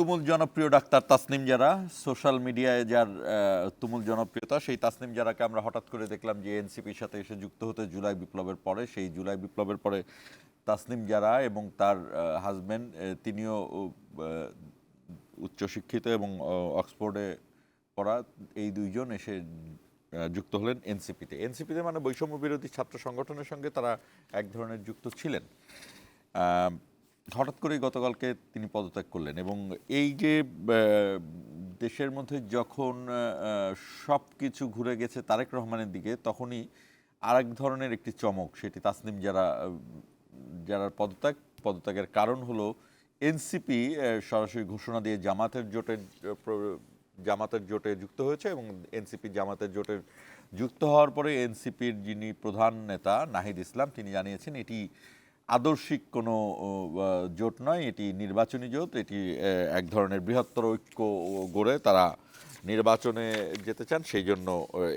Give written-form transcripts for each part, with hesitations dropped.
তুমুল জনপ্রিয় ডাক্তার তাসনিম জারা, সোশ্যাল মিডিয়ায় যার তুমুল জনপ্রিয়তা, সেই তাসনিম জারাকে আমরা হঠাৎ করে দেখলাম যে এনসিপির সাথে এসে যুক্ত হতে জুলাই বিপ্লবের পরে। সেই জুলাই বিপ্লবের পরে তাসনিম জারা এবং তার হাজব্যান্ড, তিনিও উচ্চশিক্ষিত এবং অক্সফোর্ডে পড়া, এই দুইজন এসে যুক্ত হলেন এনসিপিতে। এনসিপিতে মানে বৈষম্য বিরোধী ছাত্র সংগঠনের সঙ্গে তারা এক ধরনের যুক্ত ছিলেন। হঠাৎ করেই গতকালকে তিনি পদত্যাগ করলেন এবং এই যে দেশের মধ্যে যখন সব কিছু ঘুরে গেছে তারেক রহমানের দিকে, তখনই আরেক ধরনের একটি চমক, সেটি তাসনিম যারা পদত্যাগের কারণ হলো এনসিপি সরাসরি ঘোষণা দিয়ে জামাতের জোটে যুক্ত হয়েছে এবং এনসিপি জামাতের জোটে যুক্ত হওয়ার পরে এনসিপির যিনি প্রধান নেতা নাহিদ ইসলাম, তিনি জানিয়েছেন এটি আদর্শিক কোনো জোট নয়, এটি নির্বাচনী জোট, এটি এক ধরনের বৃহত্তর ঐক্য গড়ে তারা নির্বাচনে যেতে চান, সেই জন্য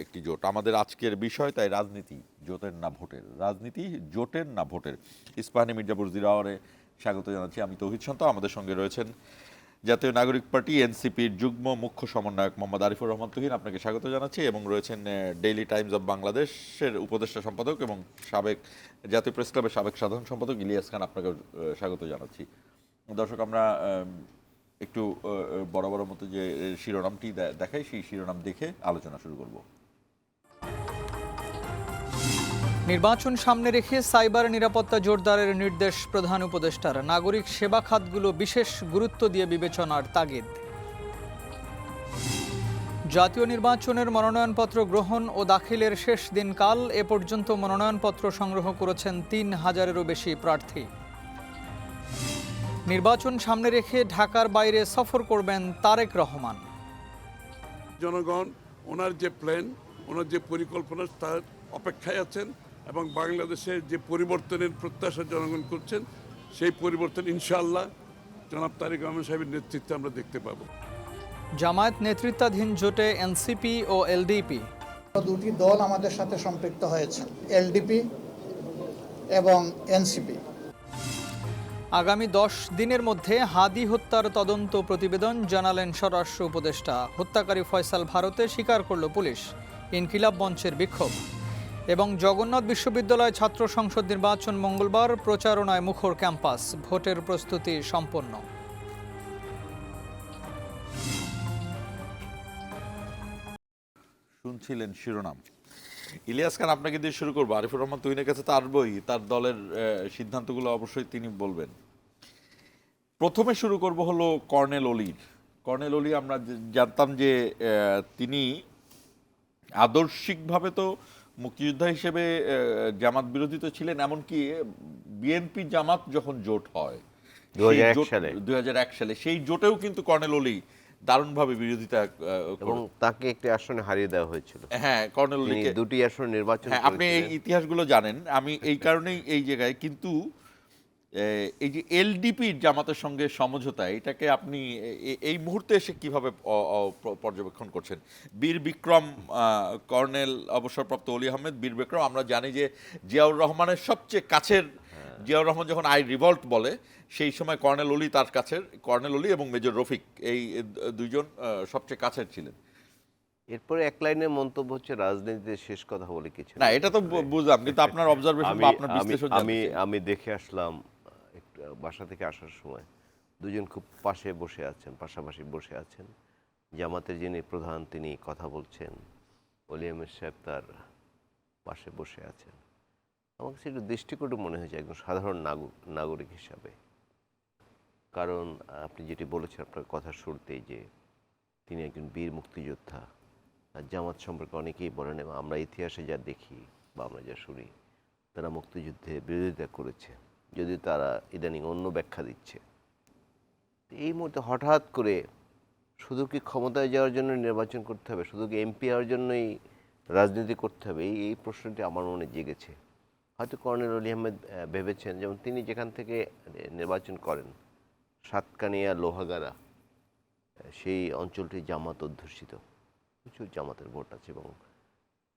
একটি জোট। আমাদের আজকের বিষয় তাই রাজনীতি জোটের না ভোটের, রাজনীতি জোটের না ভোটের। ইস্পাহানি মির্জাপুর জিরাওয়ারে স্বাগত জানাচ্ছি। আমি তৌহিদ শান্ত। আমাদের সঙ্গে রয়েছেন জাতীয় নাগরিক পার্টি এনসিপির যুগ্ম মুখ্য সমন্বয়ক মোহাম্মদ আরিফুর রহমান তুহিন, আপনাকে স্বাগত জানাচ্ছি। এবং রয়েছেন ডেইলি টাইমস অব বাংলাদেশের উপদেষ্টা সম্পাদক এবং সাবেক জাতীয় প্রেস ক্লাবের সাবেক সাধারণ সম্পাদক ইলিয়াস খান, আপনাকে স্বাগত জানাচ্ছি। দর্শক, আমরা একটু বরাবর মতো যে শিরোনামটি দেখাই, সেই শিরোনাম দেখে আলোচনা শুরু করব। নির্বাচন সামনে রেখে সাইবার নিরাপত্তা জোরদারের নির্দেশ প্রধান উপদেষ্টার। নাগরিক সেবা খাতগুলো বিশেষ গুরুত্ব দিয়ে বিবেচনার তাগিদ। জাতীয় নির্বাচনের মনোনয়নপত্র গ্রহণ ও দাখিলের শেষ দিনকাল। এ পর্যন্ত মনোনয়নপত্র সংগ্রহ করেছেন ৩,০০০-এরও বেশি প্রার্থী। নির্বাচন সামনে রেখে ঢাকার বাইরে সফর করবেন তারেক রহমান। জনগণ ওনার যে প্ল্যান, ওনার যে পরিকল্পনা, তার অপেক্ষায় আছেন এবং বাংলাদেশের যে পরিবর্তনের প্রত্যাশা জনগণ করছেন, সেই পরিবর্তন ইনশাআল্লাহ জনাব তারেক রহমান সাহেবের নেতৃত্বে আমরা দেখতে পাবো। জামায়াত নেতৃত্বাধীন জোটে এনসিপি ও এলডিপি। দুটি দল আমাদের সাথে সম্পৃক্ত হয়েছে, এলডিপি এবং এনসিপি। আগামী 10 দিনের মধ্যে হাদি হত্যার তদন্ত প্রতিবেদন জানালেন স্বরাষ্ট্র উপদেষ্টা। হত্যাকারী ফয়সাল ভারতে স্বীকার করল পুলিশ। ইনকিলাব মঞ্চের বিক্ষোভ। এবং জগন্নাথ বিশ্ববিদ্যালয় ছাত্র সংসদ নির্বাচন মঙ্গলবার, প্রচারণায় মুখর ক্যাম্পাস। ভোটের প্রস্তুতি সম্পন্ন। শুনছিলেন শিরোনাম। ইলিয়াস খান, আপনাকে দিয়ে শুরু করবো। আরিফুর রহমান তুহিনের কাছে তার বই, তার দলের সিদ্ধান্তগুলো অবশ্যই তিনি বলবেন। প্রথমে শুরু করব হলো কর্নেল অলির। কর্নেল অলি, আমরা জানতাম যে তিনি আদর্শিকভাবে তো মুক্তিযোদ্ধা হিসেবে জামাত বিরোধী তো ছিলেন, এমনকি বিএনপি জামাত যখন জোট হয় 2001 সালে, সেই জোটেও কিন্তু কর্নেল অলি দারুণভাবে বিরোধিতা, এবং তাকে একটি আসনে হারিয়ে দেওয়া হয়েছিল। হ্যাঁ, কর্নেল অলিকে দুটি আসনে নির্বাচন। হ্যাঁ, আপনি এই ইতিহাসগুলো জানেন। আমি এই কারণেই এই জায়গায়, কিন্তু এই যে এলডিপির জামাতের সঙ্গে সমঝোতা, এটাকে আপনি এই মুহূর্তে এসে কিভাবে পর্যবেক্ষণ করছেন? বীর বিক্রম, কর্নেল অবসরপ্রাপ্ত অলি আহমেদ বীর বিক্রম, আমরা জানি যে জিয়াউর রহমানের সবচেয়ে কাছের, জিয়াউর রহমান যখন আই রিভল্ট বলে সেই সময় কর্নেল অলি তার কাছের, কর্নেল অলি এবং মেজর রফিক, এই দুইজন সবচেয়ে কাছের ছিলেন। এরপরে এক লাইনের মন্তব্য হচ্ছে রাজনীতিতে শেষ কথা বলে কিছু না, এটা তো বুঝলাম, কিন্তু আপনার অবজারভেশন বা আপনার বিশ্লেষণ। আমি দেখে আসলাম বাসা থেকে আসার সময় দুজন খুব পাশাপাশি বসে আছেন। জামাতের যিনি প্রধান তিনি কথা বলছেন, অলি আহমেদ সাহেব তার পাশে বসে আছেন। আমার কাছে একটু দৃষ্টিকটু মনে হয়েছে একজন সাধারণ নাগরিক হিসাবে। কারণ আপনি যেটি বলেছেন আপনার কথার শুরুতেই, যে তিনি একজন বীর মুক্তিযোদ্ধা। আর জামাত সম্পর্কে অনেকেই বলেন, এবং আমরা ইতিহাসে যা দেখি বা আমরা যা শুনি, তারা মুক্তিযুদ্ধে বিরোধিতা করেছে, যদি তারা ইদানিং অন্য ব্যাখ্যা দিচ্ছে। এই মুহূর্তে হঠাৎ করে শুধু কি ক্ষমতায় যাওয়ার জন্য নির্বাচন করতে হবে, শুধু কি এমপি হওয়ার জন্যই রাজনীতি করতে হবে, এই প্রশ্নটি আমার মনে জেগেছে। হয়তো কর্নেল অলি আহমেদ ভেবেছেন, যেমন তিনি যেখান থেকে নির্বাচন করেন, সাতকানিয়া লোহাগাড়া, সেই অঞ্চলটি জামাত অধ্যুষিত, প্রচুর জামাতের ভোট আছে এবং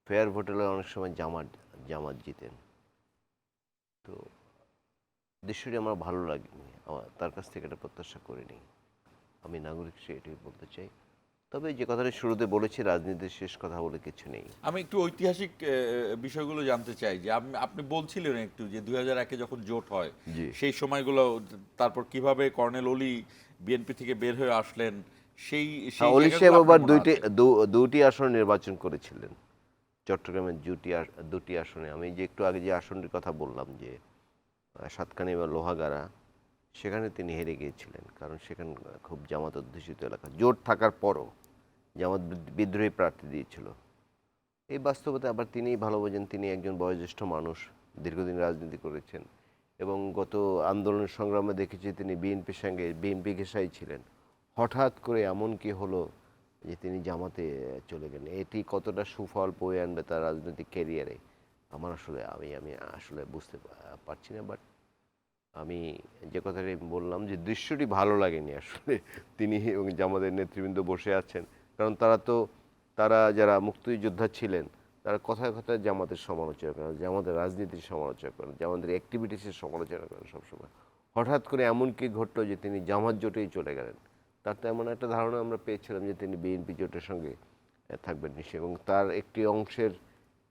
ফেয়ার ভোট হলে অনেক সময় জামাত জিতেন। তো দৃশ্যটি আমার ভালো লাগেনি, তার কাছ থেকে এটা প্রত্যাশা করিনি। আমি নাগরিক হিসেবে এটাই বলতে চাই। তবে যে কথাটা শুরুতে বলেছি, রাজনীতির শেষ কথা বলে কিছু নেই। আমি একটু ঐতিহাসিক বিষয়গুলো জানতে চাই যে আপনি বলছিলেন একটু যে 2001-এ যখন জোট হয় জি। সেই সময়গুলো, তারপর কিভাবে কর্নেল অলি বিএনপি থেকে বের হয়ে আসলেন, সেই সেই অলি জায়গাগুলো সাহেব আপনার আবার মনে আছে? দুটি আসন নির্বাচন করেছিলেন চট্টগ্রামের দুটি আসনে। আমি যে একটু আগে যে আসনটির কথা বললাম যে সাতকানি বা লোহাগাড়া, সেখানে তিনি হেরে গিয়েছিলেন, কারণ সেখানে খুব জামাত অধ্যুষিত এলাকা। জোট থাকার পরও জামাত বিদ্রোহী প্রার্থী দিয়েছিল। এই বাস্তবতা আবার তিনিই ভালো বোঝেন। তিনি একজন বয়োজ্যেষ্ঠ মানুষ, দীর্ঘদিন রাজনীতি করেছেন, এবং গত আন্দোলন সংগ্রামে দেখেছি তিনি বিএনপির সঙ্গে বিএনপি ঘেঁষাই ছিলেন। হঠাৎ করে এমন কি হলো যে তিনি জামাতে চলে গেলেন? এটি কতটা সুফল বয়ে আনবে তার রাজনৈতিক ক্যারিয়ারে আমার আসলে আমি আসলে বুঝতে পারছি না। বাট আমি যে কথাটি বললাম যে দৃশ্যটি ভালো লাগেনি আসলে। তিনি এবং জামাতের নেতৃবৃন্দ বসে আছেন, কারণ তারা যারা মুক্তিযোদ্ধা ছিলেন তারা কথায় কথায় জামাতের সমালোচনা করেন, জামাতের রাজনীতির সমালোচনা করেন, জামাতের অ্যাক্টিভিটিসের সমালোচনা করেন সবসময়। হঠাৎ করে এমন কি ঘটলো যে তিনি জামাত জোটেই চলে গেলেন? তার তো এমন একটা ধারণা আমরা পেয়েছিলাম যে তিনি বিএনপি জোটের সঙ্গে থাকবেন নিশ্চয়ই, এবং তার একটি অংশের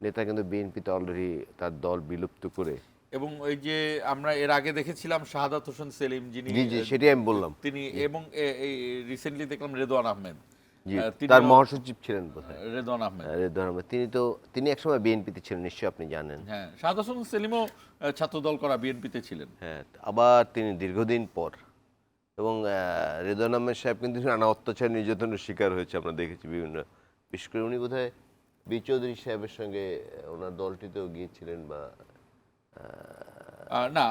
নেতা কিন্তু বিএনপিতে অলরেডি তার দল বিলুপ্ত করে। এবং ওই যে আমরা এর আগে দেখেছিলাম শাহাদাত হোসেন সেলিম, যিনি জি জি, সেটাই আমি বললাম। তিনি, এবং এই রিসেন্টলি দেখলাম রেদওয়ান আহমেদ, জি, তিনিও- তার মহাসচিব ছিলেন বোধহয় রেদওয়ান আহমেদ। রেদওয়ান আহমেদ। তিনি একসময় বিএনপিতে ছিলেন, নিশ্চয়ই আপনি জানেন। হ্যাঁ, শাহাদাত হোসেন সেলিমও ছাত্রদল করা বিএনপিতে ছিলেন। হ্যাঁ, আবার তিনি দীর্ঘদিন পর, এবং রেদওয়ান আহমেদ সাহেব কিন্তু নানা অত্যাচার নির্যাতনের শিকার হয়েছে, আমরা দেখেছি বিভিন্ন। বিশেষ করে উনি বোধহয় বি চৌধুরী সাহেবের সঙ্গে ওনার দলটিতেও গিয়েছিলেন, বা না,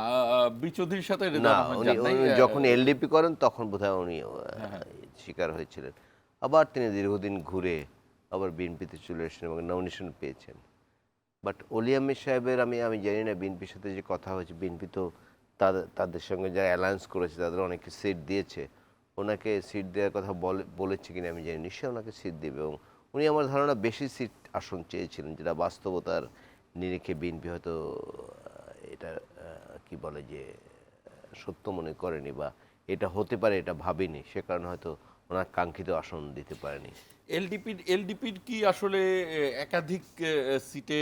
বি চৌধুরীর সাথে না, রেদওয়ান আহমেদ উনি যান নাই। উনি যখন এলডিপি করেন তখন বোধহয় উনি শিকার হয়েছিলেন। আবার তিনি দীর্ঘদিন ঘুরে আবার বিএনপিতে চলে এসেছেন এবং নমিনেশন পেয়েছেন। বাট অলি আহমেদ সাহেবের আমি জানি না বিএনপির সাথে যে কথা হয়েছে, বিএনপি তো তাদের সঙ্গে যারা অ্যালায়েন্স করেছে তাদের অনেকে সিট দিয়েছে। ওনাকে সিট দেওয়ার কথা বলেছে কিনা আমি জানি, নিশ্চয়ই ওনাকে সিট দেবে। এবং উনি আমার ধারণা বেশি সিট আসন চেয়েছিলেন, যেটা বাস্তবতার নিরিখে বিএনপি হয়তো এটা কি বলে যে সত্য মনে করেনি, বা এটা হতে পারে এটা ভাবেনি, সে কারণে হয়তো ওনার কাঙ্ক্ষিত আসন দিতে পারেনি। এলডিপির কি আসলে একাধিক সিটে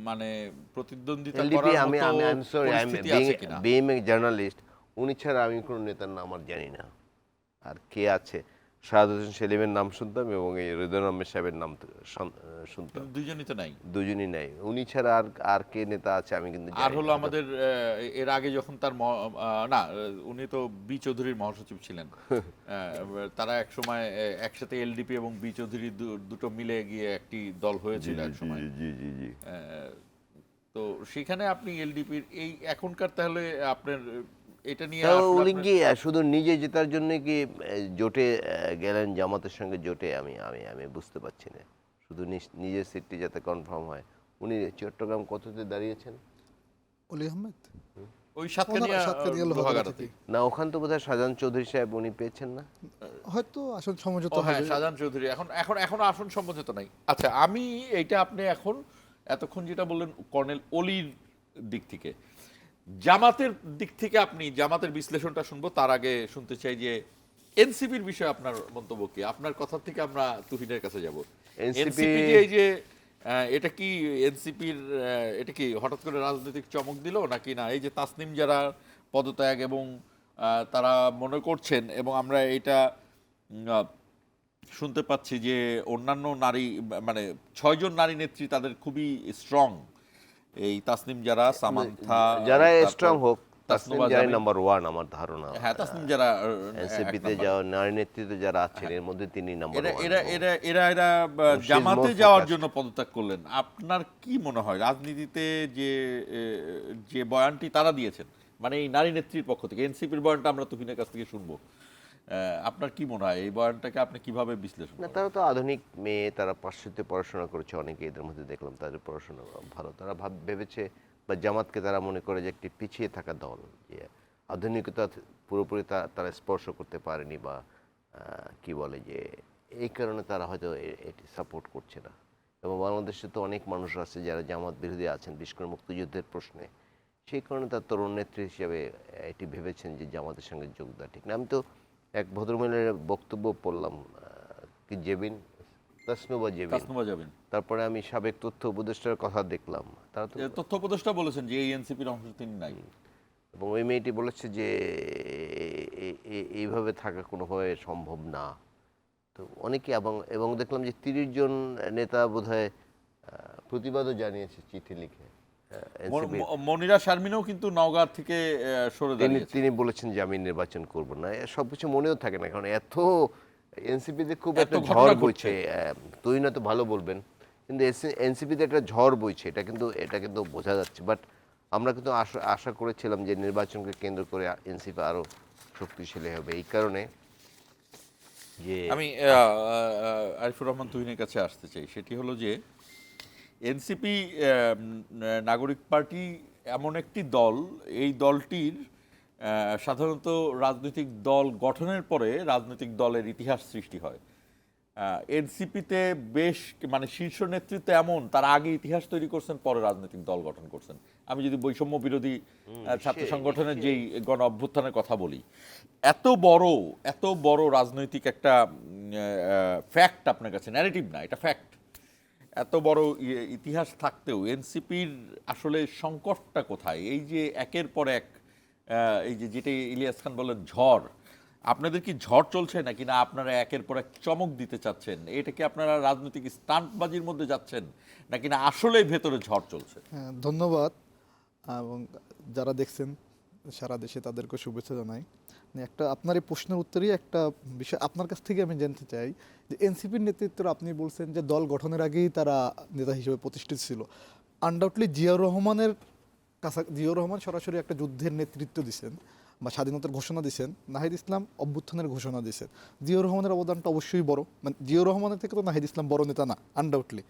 মানে প্রতিদ্বন্দ্বিতা এলডিপি করার আমি মতো আমি সরি, পরিস্থিতি আছে কিনা? বিং এ জার্নালিস্ট, উনি ছাড়া আমি কোনো নেতার নাম আর জানি না। আর কে আছে? শাহাদাত হোসেন সেলিমের নাম শুনতাম, এবং এই রেদওয়ান আহমেদ সাহেবের নাম শুনতাম। কিন্তু দুইজনই তো নাই। দুজনই নাই। উনি ছাড়া আর কে নেতা আছে আমি কিন্তু আর জানি হলো না। আমাদের এর আগে যখন তার না, উনি তো বি চৌধুরীর মহাসচিব ছিলেন। তারা এক সময় একসাথে এলডিপি এবং বি চৌধুরী দুটো মিলে গিয়ে একটি দল হয়েছিল এক সময়। জি জি জি। তো সেখানে আপনি এলডিপির এই এখনকার তাহলে আপনার এটা নিয়ে তাও আসলে উনি আপনার- কি শুধু নিজে জেতার জন্য কি জোটে গেলেন জামাতের সঙ্গে জোটে? আমি বুঝতে পারছি না। শুধু নিজের সিটটি যাতে কনফার্ম হয়। উনি চট্টগ্রাম কততে দাঁড়িয়েছেন? অলি আহমেদ ওই সাতকানিয়া সাতকানিয়া লোহাগাড়া লোহাগাড়াতে। থেকে। না, ওখান তো বোধহয় শাহজাহান চৌধুরী সাহেব উনি পেয়েছেন না? হয়তো আসন সমঝোতা ও হ্যাঁ, হবে। শাহজাহান চৌধুরী এখনো আসন সমঝোতা নাই। আচ্ছা, আমি এইটা আপনি এতক্ষণ যেটা বললেন কর্নেল অলির দিক থেকে, জামাতের দিক থেকে আপনি জামাতের বিশ্লেষণটা শুনবো, তার আগে শুনতে চাই যে এনসিপির বিষয়ে আপনার মন্তব্য কি? আপনার কথা থেকে আমরা তুহিনের কাছে যাব। এনসিপি যে এই যে এটা কি এনসিপির এটা কি হঠাৎ করে রাজনৈতিক চমক দিল নাকি না? এই যে তাসনিম যারা পদত্যাগ এবং তারা মনে করছেন, এবং আমরা এটা শুনতে পাচ্ছি যে অন্যান্য নারী মানে 6 জন নারী নেত্রী তাদের খুবই স্ট্রং, এই তাসনিম যারা, সামান্থা, যারা তারপর স্ট্রং হোক, তাসনিম তাসনুভা যারাই জামিল। নাম্বার 1 আমার ধারণা। হ্যাঁ, তাসনিম যারা এনসিপিতে এক নাম্বার। যাওয়া নারী নেতৃত্বে যারা আছেন এর মধ্যে তিনি নাম্বার এরা 1। এরা এরা এরা এরা she's জামাতে more যাওয়ার focused. জন্য পদত্যাগ করলেন। আপনার কি মনে হয় রাজনীতিতে যে যে বয়ানটি তারা দিয়েছেন, মানে এই নারী নেত্রীর পক্ষ থেকে, এনসিপির বয়ানটা আমরা তুহিনের কাছ থেকে শুনবো, আপনার কি মনে হয় এই বয়ানটাকে আপনি কিভাবে বিশ্লেষণ না, করেন? তারা তো আধুনিক মেয়ে, তারা পাশ্চাত্যে পড়াশোনা করেছে অনেকে, এদের মধ্যে দেখলাম তাদের পড়াশোনা ভালো। তারা ভেবেছে বা জামাতকে তারা মনে করে যে একটি পিছিয়ে থাকা দল, যে আধুনিকতা পুরোপুরি তারা স্পর্শ করতে পারেনি, বা কি বলে যে এই কারণে তারা হয়তো এটি সাপোর্ট করছে না। এবং বাংলাদেশে তো অনেক মানুষ আছে যারা জামাত বিরোধী আছেন, বিশেষ করে মুক্তিযুদ্ধের প্রশ্নে। সেই কারণে তার তরুণ নেত্রী হিসেবে এটি ভেবেছেন যে জামাতের সঙ্গে যোগ দেওয়া ঠিক না। আমি তো এক ভদ্রমহিলার বক্তব্য পড়লাম, কি জেবিন তাসনুবা জেবিন, কাসনুবা যাবেন তারপরে আমি সাবেক তথ্য উপদেষ্টার কথা দেখলাম, তারা তো তথ্য উপদেষ্টা বলেছেন যে এই এনসিপির অংশ তিনি নাই। এবং ওই মেয়েটি বলেছে যে এইভাবে থাকা কোনোভাবে সম্ভব না। তো অনেকে এবং দেখলাম যে 30 জন নেতা বোধহয় প্রতিবাদও জানিয়েছে চিঠি লিখে। NCP মনিরা শারমিনও কিন্তু নওগাঁ থেকে সরে দাঁড়িয়েছে। তিনি বলেছেন যে আমি নির্বাচন করব না। সব কিছু মনেও থাকে না, কারণ এত এনসিপিতে খুব এত একটা ঘটনা ঝড় ঘটছে। বইছে। তুই না তো ভালো বলবেন, কিন্তু এনসিপিতে একটা ঝড় বইছে, এটা কিন্তু বোঝা যাচ্ছে। বাট আমরা কিন্তু আশা করেছিলাম যে নির্বাচনকে কেন্দ্র করে এনসিপি আরো শক্তিশালী হবে। এই কারণে যে আমি আরিফুর রহমান তুহিনের কাছে আসতে চাই, সেটি হলো যে এনসিপি নাগরিক পার্টি এমন একটি দল, এই দলটির সাধারণত রাজনৈতিক দল গঠনের পরে রাজনৈতিক দলের ইতিহাস সৃষ্টি হয়। এনসিপিতে বেশ মানে শীর্ষ নেতৃত্ব এমন, তারা আগে ইতিহাস তৈরি করছেন, পরে রাজনৈতিক দল গঠন করছেন। আমি যদি বৈষম্য বিরোধী ছাত্র সংগঠনের যেই গণ অভ্যুত্থানের কথা বলি, এত বড় রাজনৈতিক একটা ফ্যাক্ট আপনার কাছে, ন্যারেটিভ না, এটা ফ্যাক্ট। এত বড় ইতিহাস থাকতেও এনসিপির আসলে সংকটটা কোথায়? এই যে একের পর এক এই যে যেটা ইলিয়াস খান বলেন ঝড়, আপনাদের কি ঝড় চলছে নাকি না আপনারা একের পর এক চমক দিতে চাচ্ছেন? এটা কি আপনারা রাজনৈতিক স্টান্টবাজির মধ্যে যাচ্ছেন নাকি না আসলেই ভেতরে ঝড় চলছে? হ্যাঁ, ধন্যবাদ। এবং যারা দেখছেন সারা দেশে তাদেরকে শুভেচ্ছা জানাই। একটা আপনার এই প্রশ্নের উত্তরেই একটা বিষয় আপনার কাছ থেকে আমি জানতে চাই যে এনসিপির নেতৃত্ব আপনি বলছেন যে দল গঠনের আগেই তারা নেতা হিসেবে প্রতিষ্ঠিত ছিল। আনডাউটলি জিয়াউর রহমান সরাসরি একটা যুদ্ধের নেতৃত্ব দিয়েছেন বা স্বাধীনতার ঘোষণা দিয়েছেন, নাহিদ ইসলাম অভ্যুত্থানের ঘোষণা দিয়েছেন। জিয়াউর রহমানের অবদানটা অবশ্যই বড়, মানে জিয়াউর রহমানের থেকে তো নাহিদ ইসলাম বড় নেতা না, আনডাউটলি।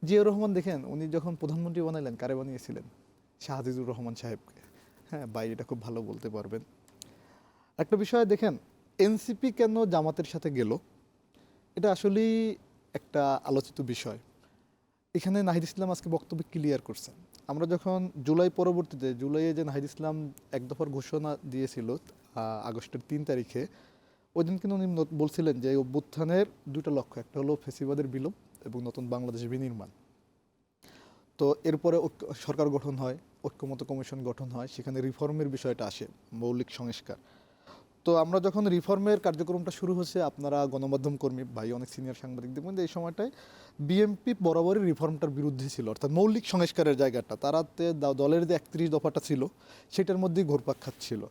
জিয়াউর রহমান দেখেন উনি যখন প্রধানমন্ত্রী বানাইলেন কারে বানিয়েছিলেন? শাহ আজিজুর রহমান সাহেবকে। হ্যাঁ, বাইরেটা খুব ভালো বলতে পারবেন। একটা বিষয় দেখেন, এনসিপি কেন জামাতের সাথে গেল, এটা আসলেই একটা আলোচিত বিষয়। এখানে নাহিদ ইসলাম আজকে বক্তব্য ক্লিয়ার করছেন। আমরা যখন জুলাইয়ে যে নাহিদ ইসলাম এক দফার ঘোষণা দিয়েছিল আগস্টের 3 তারিখে, ওই দিন কিন্তু উনি বলছিলেন যে এই অভ্যুত্থানের দুটো লক্ষ্য, একটা হলো ফ্যাসিবাদের বিলোপ এবং নতুন বাংলাদেশ বিনির্মাণ। তো এরপরে সরকার গঠন হয়, ঐক্যমত কমিশন গঠন হয়, সেখানে রিফর্মের বিষয়টা আসে, মৌলিক সংস্কার। তো আমরা যখন রিফর্মের কার্যক্রমটা শুরু হচ্ছে, আপনারা গণমাধ্যম কর্মী ভাই, অনেক সিনিয়র সাংবাদিক দেখবেন যে এই সময়টায় বিএনপি বরাবরই রিফর্মটার বিরুদ্ধে ছিল, অর্থাৎ মৌলিক সংস্কারের জায়গাটা তারাতে দলের যে 31 দফাটা ছিল সেটার মধ্যেই ঘুরপাক খাচ্ছিল।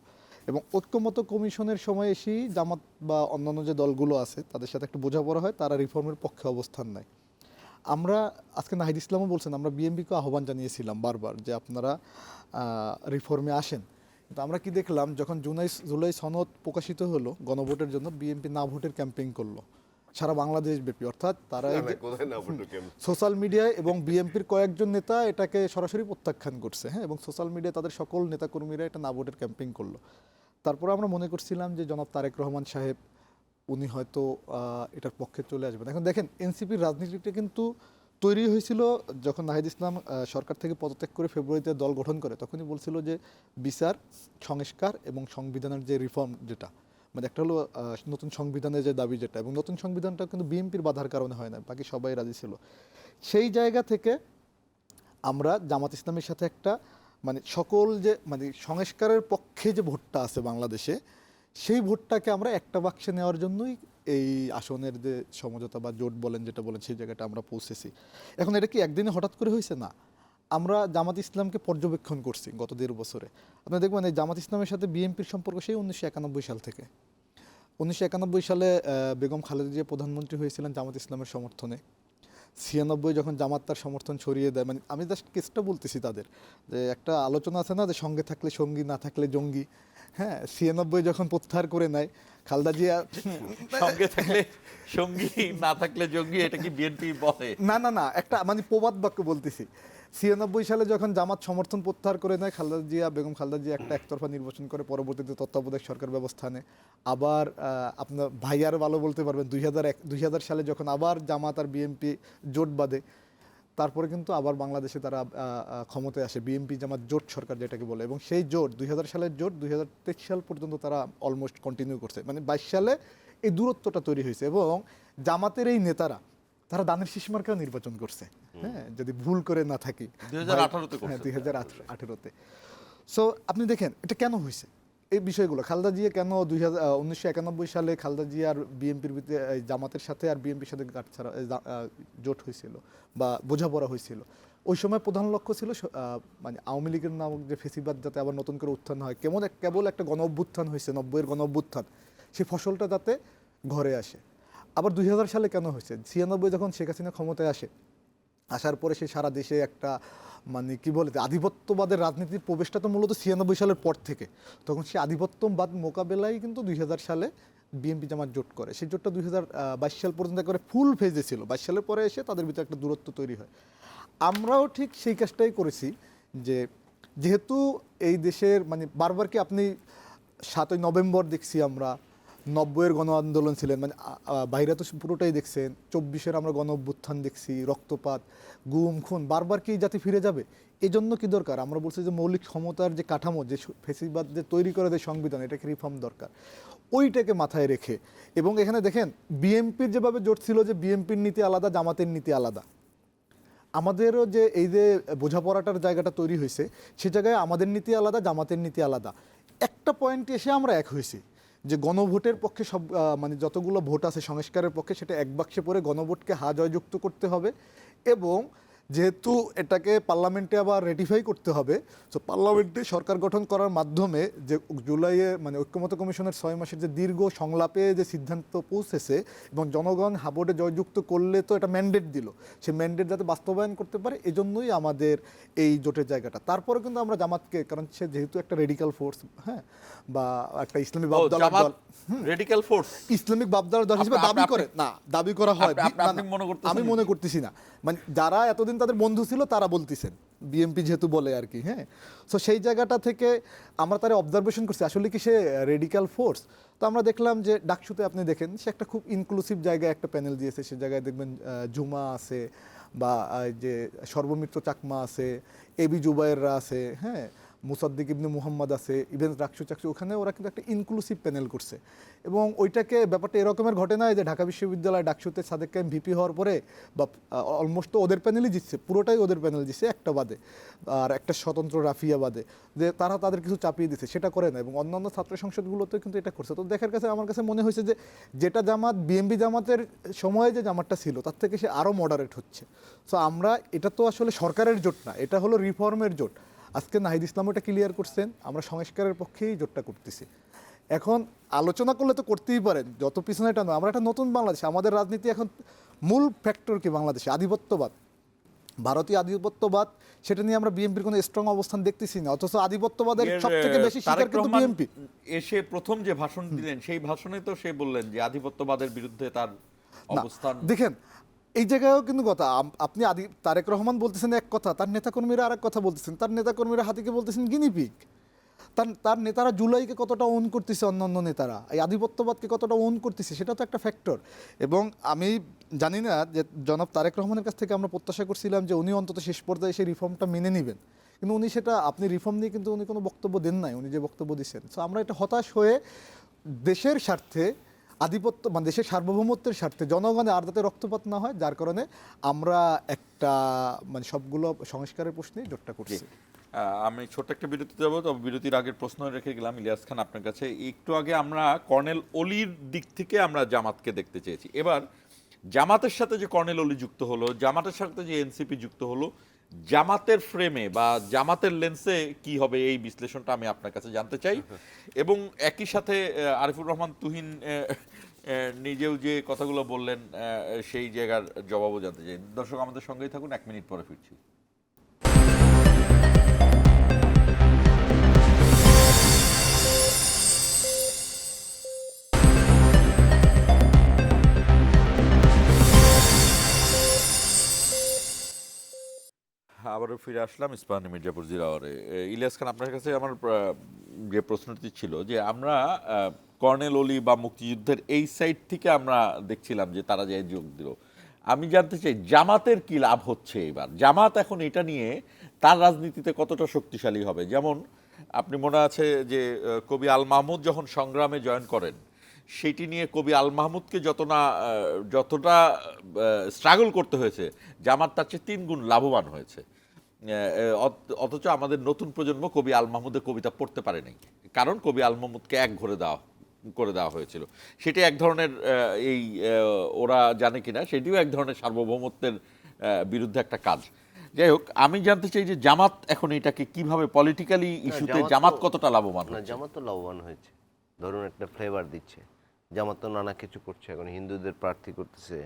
এবং ঐক্যমত কমিশনের সময় এসেই জামাত বা অন্যান্য যে দলগুলো আছে তাদের সাথে একটু বোঝাপড়া হয়, তারা রিফর্মের পক্ষে অবস্থান নেয়। আমরা আজকে নাহিদ ইসলামও বলছেন, আমরা বিএনপিকে আহ্বান জানিয়েছিলাম বারবার যে আপনারা রিফর্মে আসেন। কিন্তু আমরা কি দেখলাম, যখন জুলাই সনদ প্রকাশিত হলো গণভোটের জন্য, বিএনপি না ভোটের ক্যাম্পেইন করলো সারা বাংলাদেশ ব্যাপী। অর্থাৎ তারা সোশ্যাল মিডিয়ায় এবং বিএনপির কয়েকজন নেতা এটাকে সরাসরি প্রত্যাখ্যান করছে। হ্যাঁ, এবং সোশ্যাল মিডিয়ায় তাদের সকল নেতাকর্মীরা এটা না ভোটের ক্যাম্পেইন করলো। তারপরে আমরা মনে করছিলাম যে জনাব তারেক রহমান সাহেব উনি হয়তো এটার পক্ষে চলে আসবেন। এখন দেখেন, এনসিপির রাজনীতিটা কিন্তু তৈরি হয়েছিল যখন নাহিদ ইসলাম সরকার থেকে পদত্যাগ করে ফেব্রুয়ারিতে দল গঠন করে, তখনই বলছিল যে বিচার, সংস্কার এবং সংবিধানের যে রিফর্ম, যেটা মানে একটা হলো নতুন সংবিধানের যে দাবি যেটা, এবং নতুন সংবিধানটা কিন্তু বিএনপির বাধার কারণে হয় না, বাকি সবাই রাজি ছিল। সেই জায়গা থেকে আমরা জামাত ইসলামের সাথে একটা মানে সকল যে মানে সংস্কারের পক্ষে যে ভোটটা আছে বাংলাদেশে, সেই ভোটটাকে আমরা একটা বাক্সে নেওয়ার জন্যই এই আসনের যে সমঝোতা বা জোট বলেন যেটা বলেন, সেই জায়গাটা আমরা পৌঁছেছি। এখন এটা কি একদিনে হঠাৎ করে হয়েছে? না, আমরা জামাত ইসলামকে পর্যবেক্ষণ করছি গত 1.5 বছরে। আপনি দেখবেন এই জামাত ইসলামের সাথে বিএনপির সম্পর্ক সেই 1991 সাল থেকে। 1991 সালে বেগম খালেদা জিয়া প্রধানমন্ত্রী হয়েছিলেন জামাত ইসলামের সমর্থনে। 96 যখন জামাত তার সমর্থন ছড়িয়ে দেয়, মানে আমি জাস্ট কেসটা বলতেছি তাদের, যে একটা আলোচনা আছে না যে সঙ্গে থাকলে সঙ্গী, না থাকলে জঙ্গি। হ্যাঁ, 96 যখন প্রত্যাহার করে নেয় খালেদা জিয়া, সঙ্গে থাকলে সঙ্গী, না থাকলে জঙ্গি, এটা কি বিএনপি বলে? না, একটা মানে প্রবাদ বাক্য বলতেছি। 96 সালে যখন জামাত সমর্থন প্রত্যাহার করে নেয়, বেগম খালেদা জিয়া একটা একতরফা নির্বাচন করে, পরবর্তীতে তত্ত্বাবধায়ক সরকার ব্যবস্থা নেয়। আবার আপনার ভাইয়ার ভালো বলতে পারবেন, 2000 সালে যখন আবার জামাত আর বিএনপি জোট বাঁধে, তারপরে কিন্তু আবার বাংলাদেশে তারা ক্ষমতায় আসে, বিএনপি জামাত জোট সরকার যেটাকে বলে, এবং সেই জোট 2000 সালের জোট 2023 সাল পর্যন্ত তারা অলমোস্ট কন্টিনিউ করছে, মানে 22 সালে এই দূরত্বটা তৈরি হয়েছে। এবং জামাতের এই নেতারা তারা দানের শীষ মার্কাও নির্বাচন করছে, হ্যাঁ যদি ভুল করে না থাকি 2018 করছে। হ্যাঁ 2018-তে। সো আপনি দেখেন এটা কেন হয়েছে, এই বিষয়গুলো খালেদা জিয়া কেন 1991 সালে খালেদা জিয়া আর বিএনপির ভিতরে জামাতের সাথে আর বিএনপির সাথে গাঁটছড়া জোট হয়েছিল বা বোঝাপড়া হয়েছিল, ওই সময় প্রধান লক্ষ্য ছিল মানে আওয়ামী লীগের নামক যে ফেসিবাদ যাতে আবার নতুন করে উত্থান হয়, কেবল একটা গণ অভ্যুত্থান হয়েছে 90-এর গণ অভ্যুত্থান, সেই ফসলটা যাতে ঘরে আসে। আবার 2000 সালে কেন হয়েছে, 96 যখন শেখ হাসিনা ক্ষমতায় আসার পরে সে সারা দেশে একটা মানে কি বলে আধিপত্যবাদের রাজনীতির প্রবেশটা তো মূলত 96 সালের পর থেকে, তখন সে আধিপত্যবাদ মোকাবেলায় কিন্তু 2000 সালে বিএনপি জামাত জোট করে। সেই জোটটা 2022 সাল পর্যন্ত করে ফুল ফেজে ছিল, 22 সালের পরে এসে তাদের ভিতরে একটা দূরত্ব তৈরি হয়। আমরাও ঠিক সেই কাজটাই করেছি, যে যেহেতু এই দেশের মানে বারবার কি আপনি 7ই নভেম্বর দেখছি আমরা, 90-এর গণ আন্দোলন ছিলেন, মানে বাইরে তো পুরোটাই দেখছেন, 24-এর আমরা গণ অভ্যুত্থান দেখছি, রক্তপাত, গুম খুন, বারবার কি এই জাতি ফিরে যাবে? এই জন্য কি দরকার, আমরা বলছি যে মৌলিক ক্ষমতার যে কাঠামো, যে ফেসিবাদ যে তৈরি করে দেয় সংবিধান, এটাকে রিফর্ম দরকার, ওইটাকে মাথায় রেখে। এবং এখানে দেখেন বিএনপির যেভাবে জোট ছিল যে বিএনপির নীতি আলাদা, জামাতের নীতি আলাদা, আমাদেরও যে এই যে বোঝাপড়াটার জায়গাটা তৈরি হয়েছে, সে জায়গায় আমাদের নীতি আলাদা, জামাতের নীতি আলাদা। একটা পয়েন্টে এসে আমরা এক হয়েছি যে গণভোটের পক্ষে সব মানে যতগুলো ভোট আছে সংস্কারের পক্ষে, সেটা এক বাক্সে পড়ে গণভোটকে জয়যুক্ত করতে হবে, এবং যেহেতু এটাকে পার্লামেন্টে আবার রেটিফাই করতে হবে, তো পার্লামেন্টে সরকার গঠন করার মাধ্যমে যে জুলাইয়ে মানে ঐক্যমত্য কমিশনের 6 মাসের যে দীর্ঘ সংলাপে যে সিদ্ধান্ত পৌঁছেছে, এবং জনগণ হাবোর্ডে জয়যুক্ত করলে তো এটা ম্যান্ডেট দিল, সেই ম্যান্ডেট যাতে বাস্তবায়ন করতে পারে, এজন্যই আমাদের এই জোটের জায়গাটা। তারপরে কিন্তু আমরা জামাতকে, কারণ সে যেহেতু একটা রেডিক্যাল ফোর্স, হ্যাঁ, বা একটা ইসলামী ভাবধারার দল, রেডিক্যাল ফোর্স, ইসলামিক ভাবধারার দল হিসেবে দাবি করে না, দাবি করা হয়, আমি মনে করতেছি না, মানে যারা এতদিন তাদের বন্ধু ছিল তারা বলতেছেন, বিএনপি যেহেতু বলে আর কি, হ্যাঁ। সো সেই জায়গাটা থেকে আমরা তারা অবজারভেশন করছি আসলে কি সে রেডিক্যাল ফোর্স। তো আমরা দেখলাম যে ডাকসুতে আপনি দেখেন সে একটা খুব ইনক্লুসিভ জায়গায় একটা প্যানেল দিয়েছে, সে জায়গায় দেখবেন জুমা আছে, বা যে সর্বমিত্র চাকমা আছে, এবি জুবাইররা আছে, হ্যাঁ, মুসাদ্দিক ইবনে মুহাম্মদ আছে, ইভেন রাকসু চাকসু, ওখানে ওরা কিন্তু একটা ইনক্লুসিভ প্যানেল করছে। এবং ওইটাকে ব্যাপারটা এরকমের ঘটে না যে ঢাকা বিশ্ববিদ্যালয় ডাকসুতে সাদেক কায়েম ভিপি হওয়ার পরে বা অলমোস্ট তো ওদের প্যানেলই জিতছে, পুরোটাই ওদের প্যানেল জিতছে একটা বাদে, আর একটা স্বতন্ত্র রাফিয়া বাদে, যে তারা তাদের কিছু চাপিয়ে দিচ্ছে, সেটা করে না। এবং অন্যান্য ছাত্র সংসদগুলোতে কিন্তু এটা করছে। তো দেখার কাছে আমার কাছে মনে হয়েছে যে যেটা জামাত বিএনপি জামাতের সময়ে যে জামাতটা ছিল তার থেকে সে আরও মডারেট হচ্ছে। সো আমরা, এটা তো আসলে সরকারের জোট না, এটা হলো রিফর্মের জোট। আজকে নাহিদ ইসলাম এটা ক্লিয়ার করছেন, আমরা সংস্কারের পক্ষেই জোটটা করতেছি। এখন আলোচনা করলে তো করতেই পারেন, যত পিছনে এটা নয়, আমরা একটা নতুন বাংলাদেশ, আমাদের রাজনীতি এখন মূল ফ্যাক্টর কি বাংলাদেশে আধিপত্যবাদ, ভারতীয় আধিপত্যবাদ, সেটা নিয়ে আমরা বিএনপির কোনো স্ট্রং অবস্থান দেখতেছি না, অথচ আধিপত্যবাদের সবথেকে বেশি শিকার কিন্তু বিএনপি। এসে প্রথম যে ভাষণ দিলেন সেই ভাষণে তো সে বললেন যে আধিপত্যবাদের বিরুদ্ধে তার অবস্থান। দেখেন এই জায়গায়ও কিন্তু কথা, আপনি তারেক রহমান বলতেছেন এক কথা, তার নেতাকর্মীরা আরেক কথা বলতেছেন, তার নেতাকর্মীরা হাতিকে বলতেছেন গিনিপিগ, তার নেতারা জুলাইকে কতটা ওন করতেছে, অন্যান্য নেতারা এই আধিপত্যবাদকে কতটা ওন করতেছে, সেটা তো একটা ফ্যাক্টর। এবং আমি জানি না যে জনাব তারেক রহমানের কাছ থেকে আমরা প্রত্যাশা করছিলাম যে উনি অন্তত শেষ পর্যায়ে সেই রিফর্মটা মেনে নেবেন, কিন্তু উনি সেটা, আপনি রিফর্ম নিয়ে কিন্তু উনি কোনো বক্তব্য দেন নাই, উনি যে বক্তব্য দিচ্ছেন। সো আমরা এটা হতাশ হয়ে দেশের স্বার্থে, আধিপত্য মানে দেশের সার্বভৌমত্বের স্বার্থে, জনগণের আর যাতে রক্তপাত না হয়, যার কারণে আমরা একটা মানে সবগুলো সংস্কারের প্রশ্নে জোটটা করছি। আমি ছোট্ট একটা বিরতি যাবো, তবে বিরতির আগের প্রশ্ন রেখে গেলাম ইলিয়াস খান আপনার কাছে। একটু আগে আমরা কর্নেল অলির দিক থেকে আমরা জামাতকে দেখতে চেয়েছি, এবার জামাতের সাথে যে কর্নেল অলি যুক্ত হলো, জামাতের সাথে যে এনসিপি যুক্ত হলো, জামাতের ফ্রেমে বা জামাতের লেন্সে কি হবে, এই বিশ্লেষণটা আমি আপনার কাছে জানতে চাই। এবং একই সাথে আরিফুর রহমান তুহিন নিজেও যে কথাগুলো বললেন সেই জায়গার জবাবও জানতে চাই। দর্শক আমাদের সঙ্গেই থাকুন, 1 মিনিট পরে ফিরছি। আবারও ফিরে আসলাম ইস্পাহানি মির্জাপুর জিরাওয়ারে। ইলিয়াস খান, আপনার কাছে আমার যে প্রশ্নটি ছিল যে আমরা কর্নেল অলি বা মুক্তিযুদ্ধের এই সাইড থেকে আমরা দেখছিলাম যে তারা যে যোগ দিল, আমি জানতে চাই জামাতের কি লাভ হচ্ছে এবার? জামাত এখন এটা নিয়ে তার রাজনীতিতে কতটা শক্তিশালী হবে? যেমন আপনি মনে আছে যে কবি আল মাহমুদ যখন সংগ্রামে জয়েন করেন, সেটি নিয়ে কবি আল মাহমুদকে যতটা স্ট্রাগল করতে হয়েছে, জামাত তার চেয়ে 3 গুণ লাভবান হয়েছে। অথচ আমাদের নতুন প্রজন্ম কবি আল মাহমুদের কবিতা পড়তে পারেনি, কারণ কবি আল মাহমুদকে এক করে দেওয়া হয়েছিল। সেটি এক ধরনের ওরা জানে কিনা, সেটিও এক ধরনের সার্বভৌমত্বের বিরুদ্ধে একটা কাজ। যাই হোক, আমি জানতে চাই যে জামাত এখন এটাকে কিভাবে পলিটিক্যালি ইস্যুতে জামাত কতটা লাভবান না, হচ্ছে? জামাত তো লাভবান হয়েছে, ধরুন একটা ফ্লেভার দিচ্ছে। জামাত তো নানা কিছু করছে, এখন হিন্দুদের প্রার্থী করতেছে,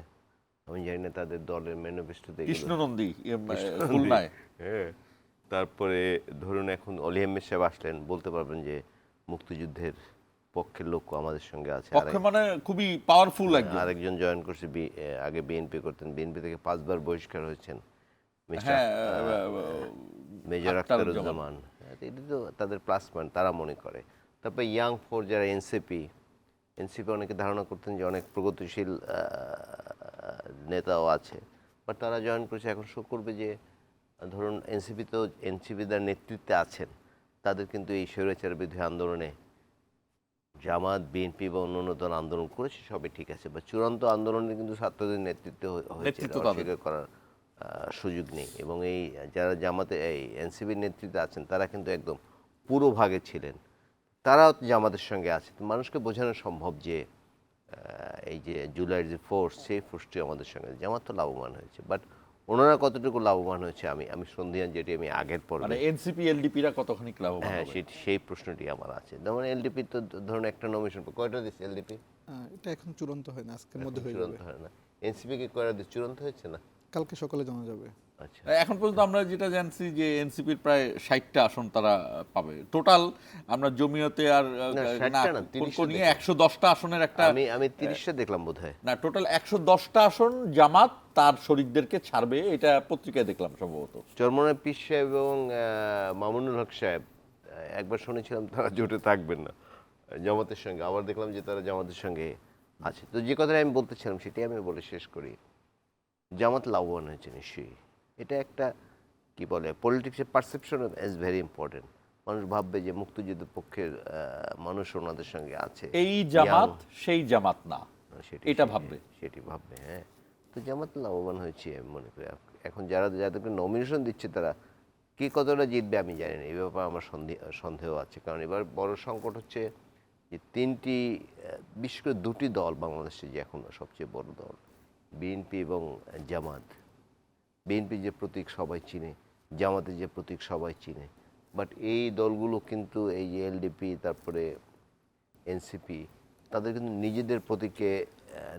আমি জানি না তাদের দলের ম্যানিফেস্টোতে কৃষ্ণনন্দী খুলনায়। হ্যাঁ, তারপরে ধরুন এখন অলি আহমেদ সাহেব আসলেন, বলতে পারবেন যে মুক্তিযুদ্ধের পক্ষের লোক আমাদের সঙ্গে আছে। পক্ষে মানে খুবই পাওয়ারফুল একজন। আরেকজন জয়েন করছে, আগে বিএনপি করতেন, বিএনপি থেকে 5 বার বহিষ্কার হয়েছেন, হ্যাঁ, মেজর আখতারুজ্জামান। এটা তো তাদের প্লাস পয়েন্ট, তারা মনে করে। তারপরে ইয়াং ফোর যারা এনসিপি অনেকে ধারণা করতেন যে অনেক প্রগতিশীল নেতাও আছে, বাট তারা জয়েন করেছে। এখন শো করবে যে ধরুন এনসিপি যারা নেতৃত্বে আছেন, তাদের কিন্তু এই স্বৈরাচার বিরোধী আন্দোলনে জামাত, বিএনপি বা অন্যান্য দল আন্দোলন করেছে, সবই ঠিক আছে, বা চূড়ান্ত আন্দোলনে কিন্তু ছাত্রদের নেতৃত্বে হয়েছে, অস্বীকার করার সুযোগ নেই। এবং এই যারা জামাতে এই এনসিপির নেতৃত্বে আছেন, তারা কিন্তু একদম পুরো ভাগে ছিলেন, তারাও জামাতের সঙ্গে আছে। মানুষকে বোঝানো সম্ভব যে এই যে জুলাইয়ের যে ফোর্স, সেই ফোর্সটি আমাদের সঙ্গে, জামাত তো লাভবান হয়েছে, বাট ওনারা কতটুকু লাভবান হয়েছে আমি সন্ধিহান, যেটি আমি আগের পর্বে, মানে এনসিপি এলডিপিরা কতখানি লাভবান হ্যাঁ, হবে? সেই প্রশ্নটি আমার আছে। যেমন এলডিপি তো ধরুন একটা নমিনেশন কয়টা দিচ্ছে এলডিপি, এটা এখন চূড়ান্ত হয় না, আজকের মধ্যে হয়ে চূড়ান্ত যাবে। হয় না। এনসিপি কি কয়টা দিচ্ছে, চূড়ান্ত হয়েছে না? কালকে সকালে জানা যাবে। আচ্ছা, এখন পর্যন্ত আমরা যেটা জানছি যে এনসিপির প্রায় 60টা আসন তারা পাবে টোটাল। আমরা জমিয়তে আর না, 60টা না, 30টা নিয়ে দেখলাম। 110টা আসনের একটা, আমি 30টা দেখলাম বোধহয়। না টোটাল 110টা আসন জামাত তার শরীকদেরকে ছাড়বে, এটা পত্রিকায় দেখলাম সম্ভবত। চরমনায় পীর সাহেব এবং মামুনুল হক সাহেব, একবার শুনেছিলাম তারা জোটে থাকবেন না জামাতের সঙ্গে, আবার দেখলাম যে তারা জামাতের সঙ্গে আছে। তো যে কথাটা আমি বলতেছিলাম সেটাই আমি বলে শেষ করি। জামাত লাভবান হয়েছে নিশ্চয়ই, এটা একটা কি বলে পলিটিক্সের পারসেপশন ইজ ভেরি ইম্পর্টেন্ট। মানুষ ভাববে যে মুক্তিযুদ্ধের পক্ষের মানুষ ওনাদের সঙ্গে আছে, এই জামাত সেই জামাত না, এটা ভাববে, সেটি ভাববে। হ্যাঁ, তো জামাত লাভবান হয়েছে আমি মনে করি। এখন যাদেরকে নমিনেশন দিচ্ছে, তারা কে কতটা জিতবে আমি জানি না, এই ব্যাপারে আমার সন্দেহ আছে। কারণ এবার বড় সংকট হচ্ছে যে বিশেষ করে 2টি দল বাংলাদেশে যে এখন সবচেয়ে বড় দল, বিএনপি এবং জামাত। বিএনপি যে প্রতীক সবাই চিনে, জামাতের যে প্রতীক সবাই চিনে, বাট এই দলগুলো কিন্তু এই যে এলডিপি, তারপরে এনসিপি, তাদের কিন্তু নিজেদের প্রতীকে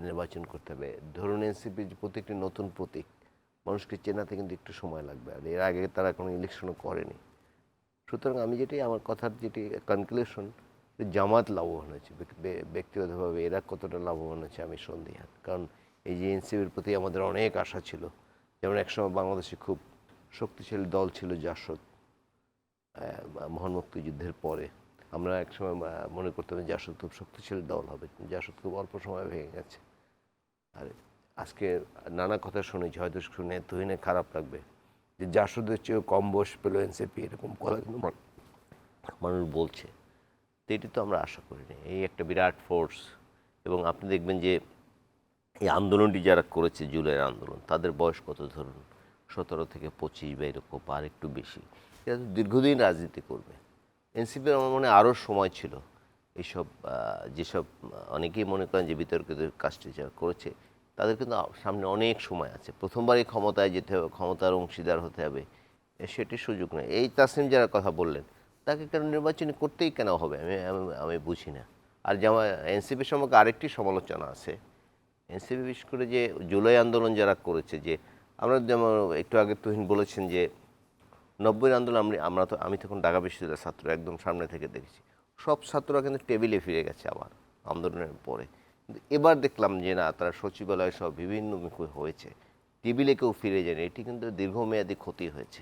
নির্বাচন করতে হবে। ধরুন এনসিপির যে প্রতীকটি নতুন প্রতীক, মানুষকে চেনাতে কিন্তু একটু সময় লাগবে, আর এর আগে তারা কোনো ইলেকশনও করেনি। সুতরাং আমার কথার যেটি কনক্লুশন, জামাত লাভবান হয়েছে ব্যক্তিগতভাবে। এরা কতটা লাভবান হয়েছে আমি সন্দিহান, কারণ এই যে এনসিপির প্রতি আমাদের অনেক আশা ছিল। যেমন একসময় বাংলাদেশে খুব শক্তিশালী দল ছিল জাসদ, মহান মুক্তিযুদ্ধের পরে আমরা একসময় মনে করতাম জাসদ খুব শক্তিশালী দল হবে, জাসদ খুব অল্প সময় ভেঙে গেছে। আর আজকে নানা কথা শুনেছি, হয়তো শুনে তুহিনে খারাপ লাগবে, যে জাসদের চেয়েও কম বয়স পেল এনসিপি, এরকম কথা কিন্তু মানুষ বলছে। তো এটি তো আমরা আশা করিনি, এই একটা বিরাট ফোর্স। এবং আপনি দেখবেন যে এই আন্দোলনটি যারা করেছে, জুলাইয়ের আন্দোলন, তাদের বয়স কত, ধরুন 17 থেকে 25 বা এরকম, আর একটু বেশি। এরা তো দীর্ঘদিন রাজনীতি করবে। এনসিপির আমার মনে আরও সময় ছিল এইসব, যেসব অনেকেই মনে করেন যে বিতর্কিত কাজটি যারা করেছে, তাদের কিন্তু সামনে অনেক সময় আছে। প্রথমবারই ক্ষমতায় যেতে হবে, ক্ষমতার অংশীদার হতে হবে, সেটির সুযোগ নেই। এই তাসনিম যারা কথা বললেন, তাকে কেন নির্বাচনী করতেই কেন হবে, আমি বুঝি না। আর যেমন এনসিপির সম্পর্কে আরেকটি সমালোচনা আছে, এনসিপি বিশেষ করে যে জুলাই আন্দোলন যারা করেছে, যে আমরা যেমন একটু আগে তুহিন বলেছেন যে 90-এর আন্দোলন, আমি তখন ঢাকা বিশ্ববিদ্যালয়ের ছাত্র, একদম সামনে থেকে দেখেছি, সব ছাত্ররা কিন্তু টেবিলে ফিরে গেছে আবার আন্দোলনের পরে। কিন্তু এবার দেখলাম যে না, তারা সচিবালয় সব বিভিন্ন হয়েছে, টেবিলে কেউ ফিরে যায়নি। এটি কিন্তু দীর্ঘমেয়াদী ক্ষতি হয়েছে।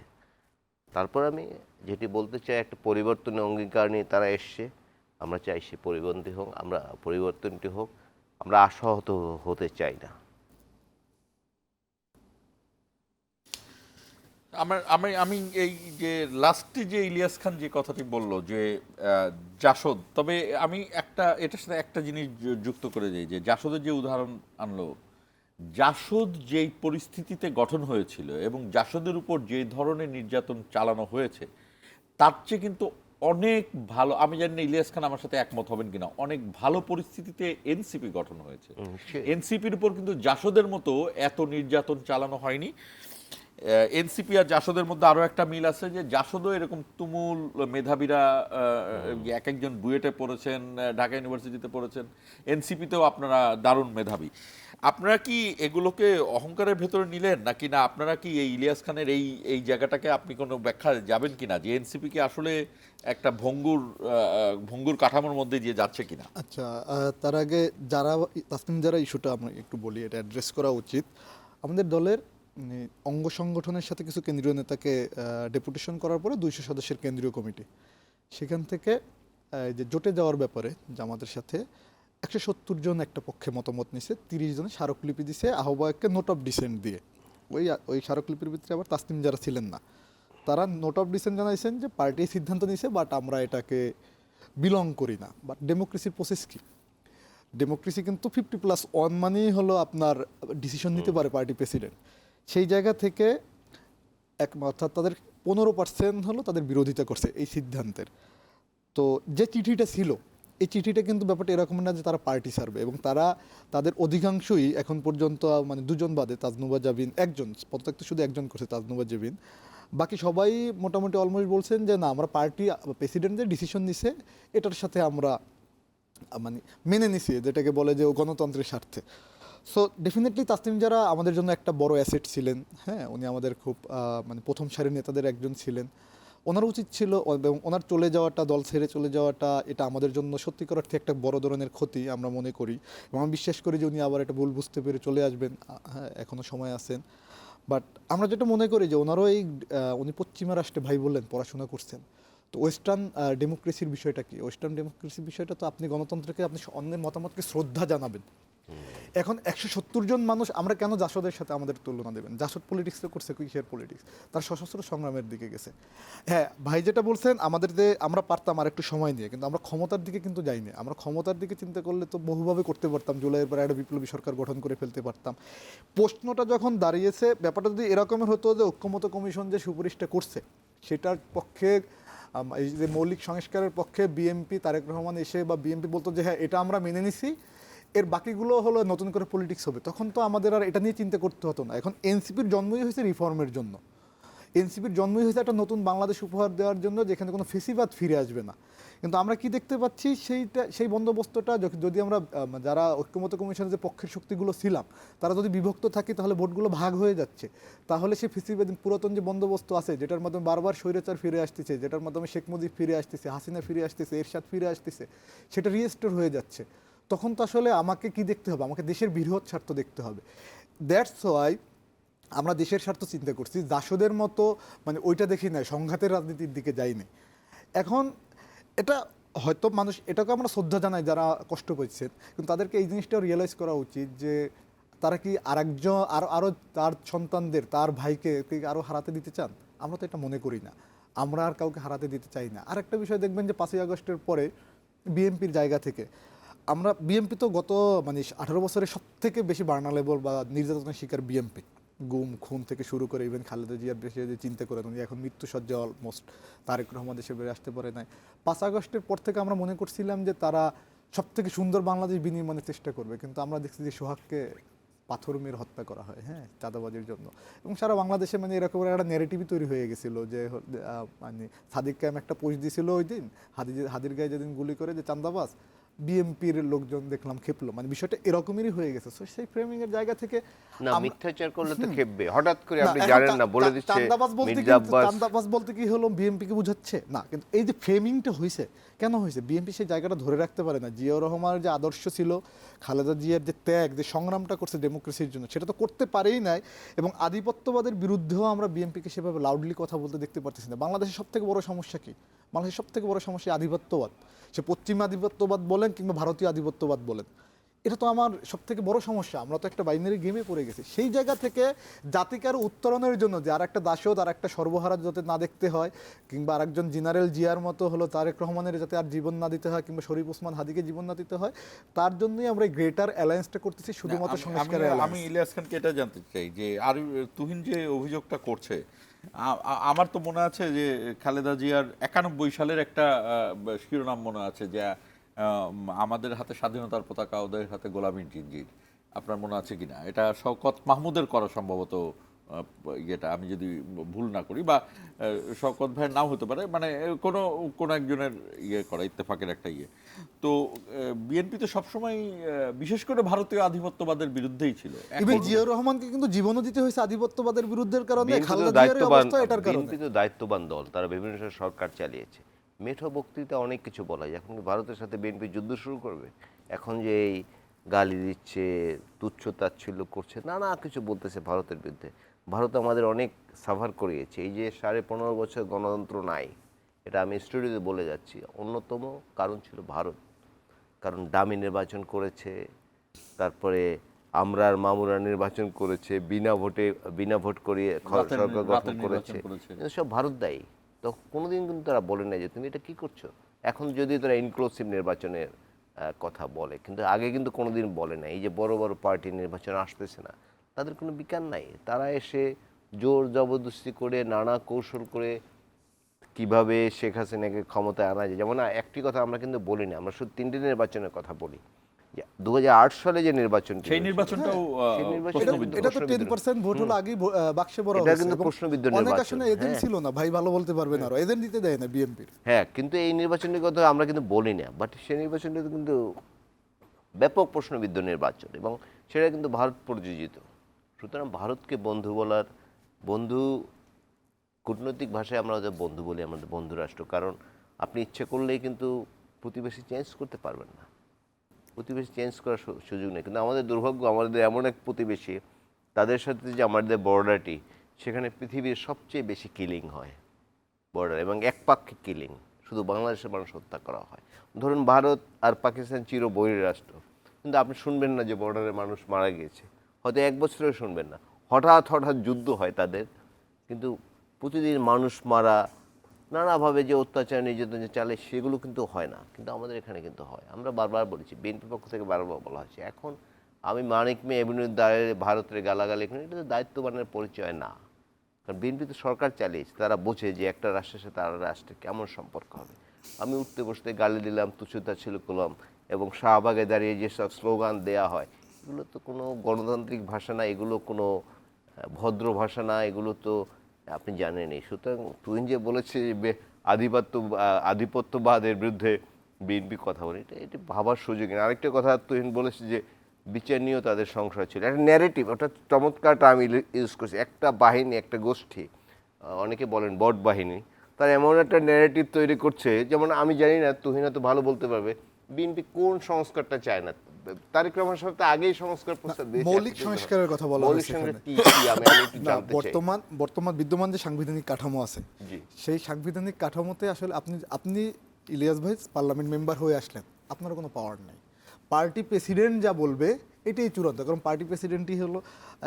তারপর আমি যেটি বলতে চাই, একটা পরিবর্তনের অঙ্গীকার নিয়ে তারা এসছে, আমরা চাই সে পরিবর্তনটি হোক, আমরা আশাহত হতে চাই না। আমার আমি আমি এই যে লাস্টে যে ইলিয়াস খান যে কথাটি বলল যে জাসদ, তবে আমি এটার সাথে একটা জিনিস যুক্ত করে যাই যে জাসদের যে উদাহরণ আনলো, জাসদ যেই পরিস্থিতিতে গঠন হয়েছিল এবং জাসদের উপর যে ধরনের নির্যাতন চালানো হয়েছে তার চেয়ে কিন্তু অনেক ভালো, আমি জানি না ইলিয়াস খান আমার সাথে একমত হবেন কিনা, অনেক ভালো পরিস্থিতিতে এনসিপি গঠন হয়েছে। এনসিপির উপর কিন্তু জাসদের মতো এত নির্যাতন চালানো হয়নি। এনসিপি আর জাসদের মধ্যে আরো একটা মিল আছে যে জাসদও এরকম তুমুল মেধাবীরা এক একজন বুয়েটে পড়েছেন, ঢাকা ইউনিভার্সিটিতে পড়েছেন, এনসিপিতেও আপনারা দারুণ মেধাবী। আপনারা কি এগুলোকে অহংকারের ভেতরে নিলেন নাকি না? আপনারা কি এই ইলিয়াস খানের এই জায়গাটাকে আপনি কোনো ব্যাখ্যা যাবেন কিনা যে এনসিপি কি আসলে একটা ভঙ্গুর কাঠামোর মধ্যে দিয়ে যাচ্ছে কিনা? আচ্ছা, তার আগে তাসনিম যারা ইস্যুটা আমরা একটু বলি, এটা অ্যাড্রেস করা উচিত। আমাদের দলের অঙ্গ সংগঠনের সাথে কিছু কেন্দ্রীয় নেতাকে ডেপুটেশন করার পরে 200 সদস্যের কেন্দ্রীয় কমিটি, সেখান থেকে যে জোটে যাওয়ার ব্যাপারে জামাতের সাথে 170 জন একটা পক্ষে মতামত নিছে, 30 জনে স্মারকলিপি দিছে আহ্বায়ককে নোট অফ ডিসেন্ট দিয়ে। ওই স্মারকলিপির ভিতরে আবার তাসনিম যারা ছিলেন না, তারা নোট অফ ডিসেন্ট জানাইছেন যে পার্টি সিদ্ধান্ত নিছে, বাট আমরা এটাকে বিলং করি না। বাট ডেমোক্রেসির প্রসেস কি? ডেমোক্রেসি কিন্তু 50+1 মানেই হলো আপনার ডিসিশন নিতে পারে পার্টি প্রেসিডেন্ট। সেই জায়গা থেকে অর্থাৎ তাদের 15% হলো তাদের বিরোধিতা করছে এই সিদ্ধান্তের। তো যে চিঠিটা ছিল, এই চিঠিটা কিন্তু ব্যাপারটা এরকম না যে তারা পার্টি ছাড়বে, এবং তাদের অধিকাংশই এখন পর্যন্ত মানে 2 জন বাদে তাজনুবা জাবিন, একজন পদত্যাগ শুধু একজন করছে তাজনুবা জাবিন, বাকি সবাই মোটামুটি অলমোস্ট বলছেন যে না, আমরা পার্টি প্রেসিডেন্ট যে ডিসিশন নিছে এটার সাথে আমরা মানে মেনে নিছি, যেটাকে বলে যে গণতন্ত্রের স্বার্থে। সো ডেফিনেটলি তাসনিম যারা আমাদের জন্য একটা বড় অ্যাসেট ছিলেন, হ্যাঁ, উনি আমাদের খুব মানে প্রথম সারির নেতাদের একজন ছিলেন। ওনার উচিত ছিল, এবং ওনার চলে যাওয়াটা, দল ছেড়ে চলে যাওয়াটা, এটা আমাদের জন্য সত্যিকার অর্থে একটা বড় ধরনের ক্ষতি আমরা মনে করি, এবং আমি বিশ্বাস করি যে উনি আবার একটা ভুল বুঝতে পেরে চলে আসবেন, হ্যাঁ, এখনও সময় আছেন। বাট আমরা যেটা মনে করি যে ওনারও উনি পশ্চিমা রাষ্ট্রে, ভাই বললেন, পড়াশোনা করছেন, তো ওয়েস্টার্ন ডেমোক্রেসির বিষয়টা কি? ওয়েস্টার্ন ডেমোক্রেসির বিষয়টা তো আপনি গণতন্ত্রকে, আপনি অন্যের মতামতকে শ্রদ্ধা জানাবেন। এখন 170 জন মানুষ, আমরা কেন জাসদের সাথে আমাদের তুলনা দেবেন? জাসদ পলিটিক্সে করছে কিসের পলিটিক্স? তার সশস্ত্র সংগ্রামের দিকে গেছে। হ্যাঁ, ভাই যেটা বলছেন, আমাদের যে আমরা পারতাম আর একটু সময় নিয়ে, কিন্তু আমরা ক্ষমতার দিকে কিন্তু যাইনি। আমরা ক্ষমতার দিকে চিন্তা করলে তো বহুভাবে করতে পারতাম, জুলাইয়ের পরে একটা বিপ্লবী সরকার গঠন করে ফেলতে পারতাম। প্রশ্নটা যখন দাঁড়িয়েছে, ব্যাপারটা যদি এরকমের হতো যে ঐক্যমত কমিশন যে সুপারিশটা করছে সেটার পক্ষে, এই যে মৌলিক সংস্কারের পক্ষে বিএনপি, তারেক রহমান এসে বা বিএনপি বলতো যে হ্যাঁ এটা আমরা মেনে নিছি, এর বাকিগুলো হলো নতুন করে পলিটিক্স হবে, তখন তো আমাদের আর এটা নিয়ে চিন্তা করতে হতো না। এখন এনসিপির জন্মই হয়েছে রিফর্মের জন্য, এনসিপির জন্মই হয়েছে একটা নতুন বাংলাদেশ উপহার দেওয়ার জন্য, যেখানে কোনো ফেসিবাদ ফিরে আসবে না। কিন্তু আমরা কি দেখতে পাচ্ছি, সেই বন্দোবস্তটা যদি আমরা যারা ঐক্যমত কমিশনের যে পক্ষের শক্তিগুলো ছিলাম, তারা যদি বিভক্ত থাকি, তাহলে ভোটগুলো ভাগ হয়ে যাচ্ছে। তাহলে সেই ফেসিবাদ পুরাতন যে বন্দোবস্ত আছে, যেটার মাধ্যমে বারবার স্বৈরাচার ফিরে আসতেছে, যেটার মাধ্যমে শেখ মুজিব ফিরে আসতেছে, হাসিনা ফিরে আসতেছে, এরশাদ ফিরে আসতেছে, সেটা রিস্টোর হয়ে যাচ্ছে। তখন তো আসলে আমাকে কি দেখতে হবে? আমাকে দেশের বৃহৎ স্বার্থ দেখতে হবে। দ্যাটস ওয়াই আমরা দেশের স্বার্থ চিন্তা করছি, জাসদের মতো মানে ওইটা দেখি নাই, সংঘাতের রাজনীতির দিকে যাইনি। এখন এটা হয়তো মানুষ, এটাকে আমরা শ্রদ্ধা জানাই যারা কষ্ট পেয়েছেন, কিন্তু তাদেরকে এই জিনিসটাও রিয়েলাইজ করা উচিত যে তারা কি আরেকজন আরও তার সন্তানদের, তার ভাইকে আরও হারাতে দিতে চান? আমরা তো এটা মনে করি না, আমরা আর কাউকে হারাতে দিতে চাই না। আরেকটা বিষয় দেখবেন যে 5ই আগস্টের পরে বিএনপির জায়গা থেকে বিএনপি তো গত মানে 18 বছরে সব থেকে বেশি ভার্নারেবল বা নির্যাতনের শিকার বিএনপি, গুম খুন থেকে শুরু করে ইভেন খালেদা জিয়ার বেশি যদি চিন্তা করেন, উনি এখন মৃত্যুসজ্জা অলমোস্ট, তারেক রহমান দেশে বেরিয়ে আসতে পারে নাই। 5 আগস্টের পর থেকে আমরা মনে করছিলাম যে তারা সব থেকে সুন্দর বাংলাদেশ বিনির্মাণের চেষ্টা করবে, কিন্তু আমরা দেখছি যে সোহাগকে পাথর মেরে হত্যা করা হয়, হ্যাঁ, চাঁদাবাজির জন্য। এবং সারা বাংলাদেশে মানে এরকম একটা ন্যারেটিভই তৈরি হয়ে গেছিলো যে মানে সাদিক কায়েম একটা পোস্ট দিয়েছিল ওই দিন, হাদির গায়ে যেদিন গুলি করে যে চাঁদাবাজ, বিএমপির লোকজন দেখলাম খেপলো, মানে বিষয়টা এরকমই হয়ে গেছে। সো সেই ফ্রেমিং এর জায়গা থেকে না, মিথ্যাচার করলে তো খেপবে, হঠাৎ করে আপনি জানেন না বলে দিচ্ছে চাঁদাবাজ বলতে কি হলো, বিএমপি কে বুঝাচ্ছে না। কিন্তু এই যে ফ্রেমিংটা হয়েছে, কেন হয়েছে? বিএনপি সেই জায়গাটা ধরে রাখতে পারে না। জিয়াউর রহমানের যে আদর্শ ছিল, খালেদা জিয়ার যে ত্যাগ, যে সংগ্রামটা করছে ডেমোক্রেসির জন্য, সেটা তো করতে পারেই নাই। এবং আধিপত্যবাদের বিরুদ্ধেও আমরা বিএনপিকে সেভাবে লাউডলি কথা বলতে দেখতে পারতেছি না। বাংলাদেশের সব থেকে বড় সমস্যা কি? বাংলাদেশের সব থেকে বড় সমস্যা আধিপত্যবাদ। সে পশ্চিমা আধিপত্যবাদ বলেন কিংবা ভারতীয় আধিপত্যবাদ বলেন, এটা তো আমার সব থেকে বড় সমস্যা। আমরা তো একটা বাইনারি গেমে পড়ে গেছি। সেই জায়গা থেকে জাতিকে আরো উত্তরণের জন্য যে আর একটা দাসদ আর একটা সর্বহারা যাতে না দেখতে হয়, কিংবা আরেকজন জেনারেল জিয়ার মতো হলো তারেক রহমানের যাতে আর জীবন না দিতে হয়, কিংবা শরীফ ওসমান হাদিকে জীবন না দিতে হয়, তার জন্যই আমরা গ্রেটার অ্যালায়েন্সটা করতেছি, শুধুমাত্র সংস্কারের আমি অ্যালায়েন্স। ইলিয়াস খানকে এটা জানতে চাই যে আর তুহিন যে অভিযোগটা করছে, আমার তো মনে আছে যে খালেদা জিয়ার 91 সালের একটা শিরোনাম মনে আছে যে আমাদের হাতে স্বাধীনতার পতাকা, ওদের হাতে গোলামীর জিঞ্জির। আপনার মনে আছে কিনা? এটা শওকত মাহমুদের করা সম্ভবত, ইয়েটা আমি যদি ভুল না করি, বা শওকত ভাইয়ের নাও হতে পারে, মানে কোনো একজনের ইয়ে করা, ইত্তেফাকের একটা ইয়ে। তো বিএনপি তো সবসময় বিশেষ করে ভারতীয় আধিপত্যবাদের বিরুদ্ধেই ছিল। ইভেন জিয়াউর রহমানকে কিন্তু জীবনও দিতে হয়েছে আধিপত্যবাদের বিরুদ্ধের কারণে, বিএনপি তো খালেদা জিয়ার এই দায়িত্ববান, অবস্থা এটার কারণে। বিএনপি তো দায়িত্ববান দল, তারা বিভিন্ন সময় সরকার চালিয়েছে। মেঠো বক্তৃতা অনেক কিছু বলা যায়। এখন কি ভারতের সাথে বিএনপি যুদ্ধ শুরু করবে? এখন যে এই গালি দিচ্ছে, তুচ্ছ তাচ্ছিল্য করছে, নানা কিছু বলতেছে ভারতের বিরুদ্ধে। ভারত আমাদের অনেক সাফার করিয়েছে। এই যে 15.5 বছর গণতন্ত্র নাই, এটা আমি স্টুডিওতে বলে যাচ্ছি, অন্যতম কারণ ছিল ভারত। কারণ ডামি নির্বাচন করেছে, তারপরে আমরার মামুরা নির্বাচন করেছে, বিনা ভোট করিয়ে সরকার গঠন করেছে, সব ভারত দায়ী। তো কোনোদিন কিন্তু তারা বলে নাই যে তুমি এটা কি করছো। এখন যদি তারা ইনক্লুসিভ নির্বাচনের কথা বলে, কিন্তু আগে কিন্তু কোনোদিন বলে নাই। এই যে বড় বড় পার্টি নির্বাচন আসতেছে না, তাদের কোনো বিজ্ঞান নাই। তারা এসে জোর জবরদস্তি করে, নানা কৌশল করে কিভাবে শেখ হাসিনাকে ক্ষমতায় আনা যায়। যেমন একটি কথা আমরা কিন্তু বলি না, আমরা শুধু 3টে নির্বাচনের কথা বলি। 2008 সালে যে নির্বাচন, সেই নির্বাচনটাও এটা তো 10% ভোট হলো আগেই বাক্সে বড় এটা কিন্তু প্রশ্নবিদ্ধ অনেক নির্বাচন। আসলে এজেন্ট ছিল না, ভাই ভালো বলতে পারবেন, আরো এজেন্ট দিতে দেয় না বিএনপির। হ্যাঁ, কিন্তু এই নির্বাচনের কথা আমরা কিন্তু বলি না, বাট সেই নির্বাচনটা কিন্তু ব্যাপক প্রশ্নবিদ্ধ নির্বাচন, এবং সেটা কিন্তু ভারত প্রযোজিত। সুতরাং ভারতকে বন্ধু বলার, বন্ধু কূটনৈতিক ভাষায় আমরা ওদের বন্ধু বলি, আমাদের বন্ধু রাষ্ট্র। কারণ আপনি ইচ্ছে করলেই কিন্তু প্রতিবেশী চেঞ্জ করতে পারবেন না, প্রতিবেশী চেঞ্জ করার সুযোগ নেই। কিন্তু আমাদের দুর্ভাগ্য, আমাদের এমন এক প্রতিবেশী, তাদের সাথে যে আমাদের বর্ডারটি, সেখানে পৃথিবীর সবচেয়ে বেশি কিলিং হয় বর্ডার, এবং একপাক্ষিক কিলিং, শুধু বাংলাদেশের মানুষ হত্যা করা হয়। ধরুন ভারত আর পাকিস্তান চিরবৈরী রাষ্ট্র, কিন্তু আপনি শুনবেন না যে বর্ডারে মানুষ মারা গিয়েছে, হয়তো 1 বছরেও শুনবেন না। হঠাৎ হঠাৎ যুদ্ধ হয় তাদের, কিন্তু প্রতিদিন মানুষ মারা, নানাভাবে যে অত্যাচার নির্যাতন যে চালে, সেগুলো কিন্তু হয় না। কিন্তু আমাদের এখানে কিন্তু হয়। আমরা বারবার বলেছি, বিএনপির পক্ষ থেকে বারবার বলা হয়েছে। এখন আমি মানিক মে এভিনিউর দাঁড়িয়ে ভারতের গালাগালি, এটা তো দায়িত্ববানের পরিচয় না। কারণ বিএনপি তো সরকার চালিয়েছে, তারা বোঝে যে একটা রাষ্ট্রের সাথে আর রাষ্ট্রের কেমন সম্পর্ক হবে। আমি উঠতে বসতে গালি দিলাম, তুচ্ছতা ছিল করলাম, এবং শাহবাগে দাঁড়িয়ে যেসব স্লোগান দেয়া হয়, এগুলো তো কোনো গণতান্ত্রিক ভাষা না, এগুলো কোনো ভদ্র ভাষা না, এগুলো তো আপনি জানেনই। সুতরাং তুহিন যে বলেছে যে আধিপত্যবাদের বিরুদ্ধে বিএনপি কথা বলে, এটা ভাবার সুযোগ নেই। আরেকটা কথা তুহিন বলেছে যে বিচার নিয়েও তাদের সংশয় ছিল, একটা ন্যারেটিভ, ওটা চমৎকারটা আমি ইউজ করছি। একটা বাহিনী, একটা গোষ্ঠী, অনেকে বলেন বট বাহিনী, তারা এমন একটা ন্যারেটিভ তৈরি করছে, যেমন আমি জানি না, তুহিন তো ভালো বলতে পারবে, বিএনপি কোন সংস্কারটা চায় না। তারিক রহমান সাহেব তো আগেই সংস্কার প্রস্তাব দিয়েছে। মৌলিক সংস্কারের কথা বলা হয়েছে এখানে। বর্তমান বিদ্যমান যে সাংবিধানিক কাঠামো আছে, সেই সাংবিধানিক কাঠামোতে আসলে আপনি ইলিয়াস ভাই পার্লামেন্ট মেম্বার হয়ে আসলেন, আপনার কোনো পাওয়ার নাই। পার্টি প্রেসিডেন্ট যা বলবে এটাই চূড়ান্ত। কারণ পার্টি প্রেসিডেন্টই হলো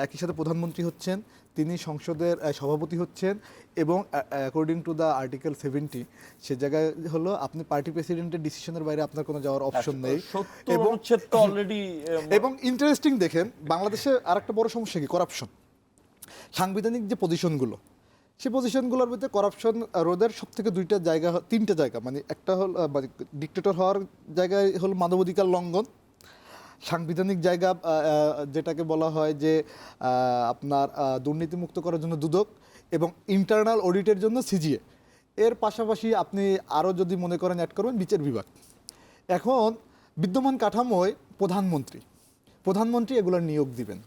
একই সাথে প্রধানমন্ত্রী হচ্ছেন, তিনি সংসদের সভাপতি হচ্ছেন, এবং অ্যাকর্ডিং টু দ্য আর্টিকেল 70 সে জায়গায় হলো আপনি পার্টি প্রেসিডেন্টের ডিসিশনের বাইরে আপনার কোনো যাওয়ার অপশন নেই। এবং ইন্টারেস্টিং দেখেন, বাংলাদেশে আরেকটা বড় সমস্যা কি, করাপশন। সাংবিধানিক যে পজিশনগুলো, সেই পজিশনগুলোর ভিতরে করাপশন রোধের সব থেকে 3টা জায়গা, মানে একটা হল ডিক্টেটর হওয়ার জায়গায় হল মানবাধিকার লঙ্ঘন, সাংবিধানিক জায়গা যেটাকে বলা হয় যে আপনার দুর্নীতিমুক্ত করার জন্য দুদক, এবং ইন্টারনাল অডিটের জন্য সিজিএ। এর পাশাপাশি আপনি আরও যদি মনে করেন অ্যাড করবেন বিচার বিভাগ। এখন বিদ্যমান কাঠামোয় প্রধানমন্ত্রী এগুলোর নিয়োগ দিবেন,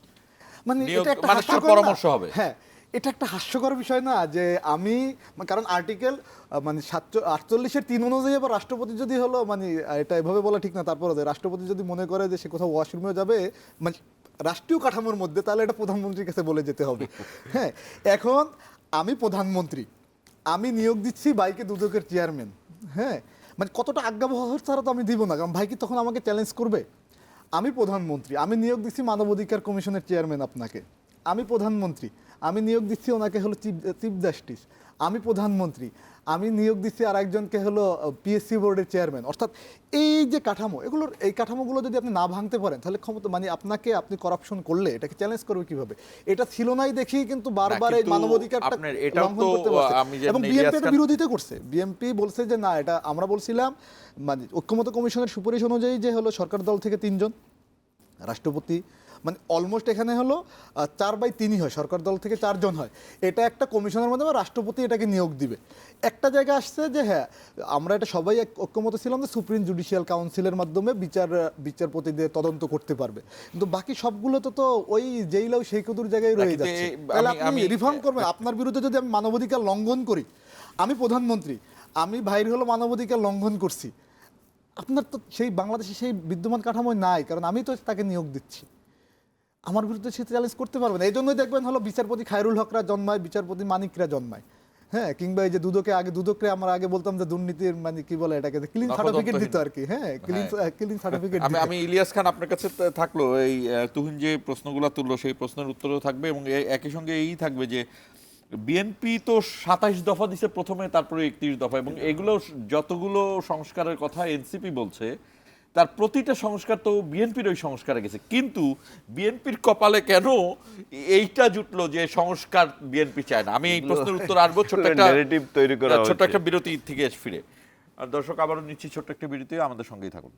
মানে এটা একটা পরামর্শ হবে। হ্যাঁ, এটা একটা হাস্যকর বিষয় না যে আমি, কারণ আর্টিকেল মানে 48-এর 3 অনুযায়ী আবার রাষ্ট্রপতি যদি হলো, মানে এটা এভাবে বলা ঠিক না, তারপরে রাষ্ট্রপতি যদি মনে করে যে সে কোথাও ওয়াশরুমেও যাবে, মানে রাষ্ট্রীয় কাঠামোর মধ্যে, তাহলে এটা প্রধানমন্ত্রীর কাছে বলে যেতে হবে। হ্যাঁ, এখন আমি প্রধানমন্ত্রী, আমি নিয়োগ দিচ্ছি বাইকে দুদকের চেয়ারম্যান। হ্যাঁ, মানে কতটা আজ্ঞাবহ ছাড়া তো আমি দিব না, কারণ ভাই কি তখন আমাকে চ্যালেঞ্জ করবে। আমি প্রধানমন্ত্রী, আমি নিয়োগ দিচ্ছি মানবাধিকার কমিশনের চেয়ারম্যান আপনাকে, আমি প্রধানমন্ত্রী, আমি নিয়োগ দিচ্ছি ওনাকে হলো চিফ জাস্টিস, আমি প্রধানমন্ত্রী, আমি নিয়োগ দিচ্ছি আর একজনকে হলো পিএসসি বোর্ডের চেয়ারম্যান। অর্থাৎ এই যে কাঠামো, এই কাঠামোগুলো যদি আপনি না ভাঙতে পারেন তাহলে ক্ষমতা মানে আপনি করাপশন করলে এটাকে চ্যালেঞ্জ করবে কিভাবে? এটা ছিল নাই দেখেই কিন্তু বারবার এই কিন্তু মানবাধিকারটা আপনার এটাও লঙ্ঘন তো করতে পারছে। আমি যে এবং ইলিয়াস বিএনপি এটা খান- বিরোধিতা করছে, বিএনপি বলছে যে না, এটা আমরা বলছিলাম মানে ঐক্যমত্য কমিশনের সুপারিশ অনুযায়ী যে হলো সরকার দল থেকে 3 জন, রাষ্ট্রপতি, মানে অলমোস্ট এখানে হলো 4/3 হয়, সরকার দল থেকে 4 জন হয়। এটা একটা কমিশনের মাধ্যমে রাষ্ট্রপতি এটাকে নিয়োগ দিবে। একটা জায়গা আসছে যে হ্যাঁ, আমরা এটা সবাই ঐক্যমত ছিলাম যে সুপ্রিম জুডিশিয়াল কাউন্সিলের মাধ্যমে বিচারপতিদের তদন্ত করতে পারবে, কিন্তু বাকি সবগুলো তো ওই যেইলাও সেই কদুর জায়গায় রয়ে কিন্তু যাচ্ছে। এই- তাহলে আমি- আপনি আমি- রিফর্ম করবেন, আপনার বিরুদ্ধে যদি আমি মানবাধিকার লঙ্ঘন করি, আমি প্রধানমন্ত্রী, আমি ভাইর হলো মানবাধিকার লঙ্ঘন করছি, আপনার তো সেই বাংলাদেশে সেই বিদ্যমান কাঠামোয় নাই, কারণ আমি তো তাকে নিয়োগ দিচ্ছি, আমার বিরুদ্ধে সে চ্যালেঞ্জ করতে পারবে না। এই জন্যই দেখবেন হলো বিচারপতি খায়রুল হকরা জন্মায়, বিচারপতি মানিকরা জন্মায়, হ্যাঁ, কিংবা এই যে দুদককে আমরা আগে বলতাম যে দুর্নীতির মানে কি বলে এটাকে ক্লিন সার্টিফিকেট দিত আর কি, হ্যাঁ, ক্লিন সার্টিফিকেট আমি ইলিয়াস খান আপনার কাছে থাকলো এই তুহিন যে প্রশ্নগুলো তুললো সেই প্রশ্নের উত্তরও থাকবে, এবং একই সঙ্গে এই থাকবে যে বিএনপি তো 27 দফা দিছে প্রথমে, তারপরে 31 দফা, এবং এগুলো যতগুলো সংস্কারের কথা এনসিপি বলছে তার প্রতিটা সংস্কার তো বিএনপির ওই সংস্কারে গেছে, কিন্তু বিএনপির কপালে কেন এইটা জুটলো যে সংস্কার বিএনপি চায় না? আমি এই প্রশ্নের উত্তর আসবো ছোট্ট একটা narrative তৈরি করা ছোট্ট হচ্ছে। একটা বিরতি থেকে ফিরে। আর দর্শক, আবারও নিচ্ছি ছোট্ট একটা বিরতি, আমাদের সঙ্গেই থাকুন।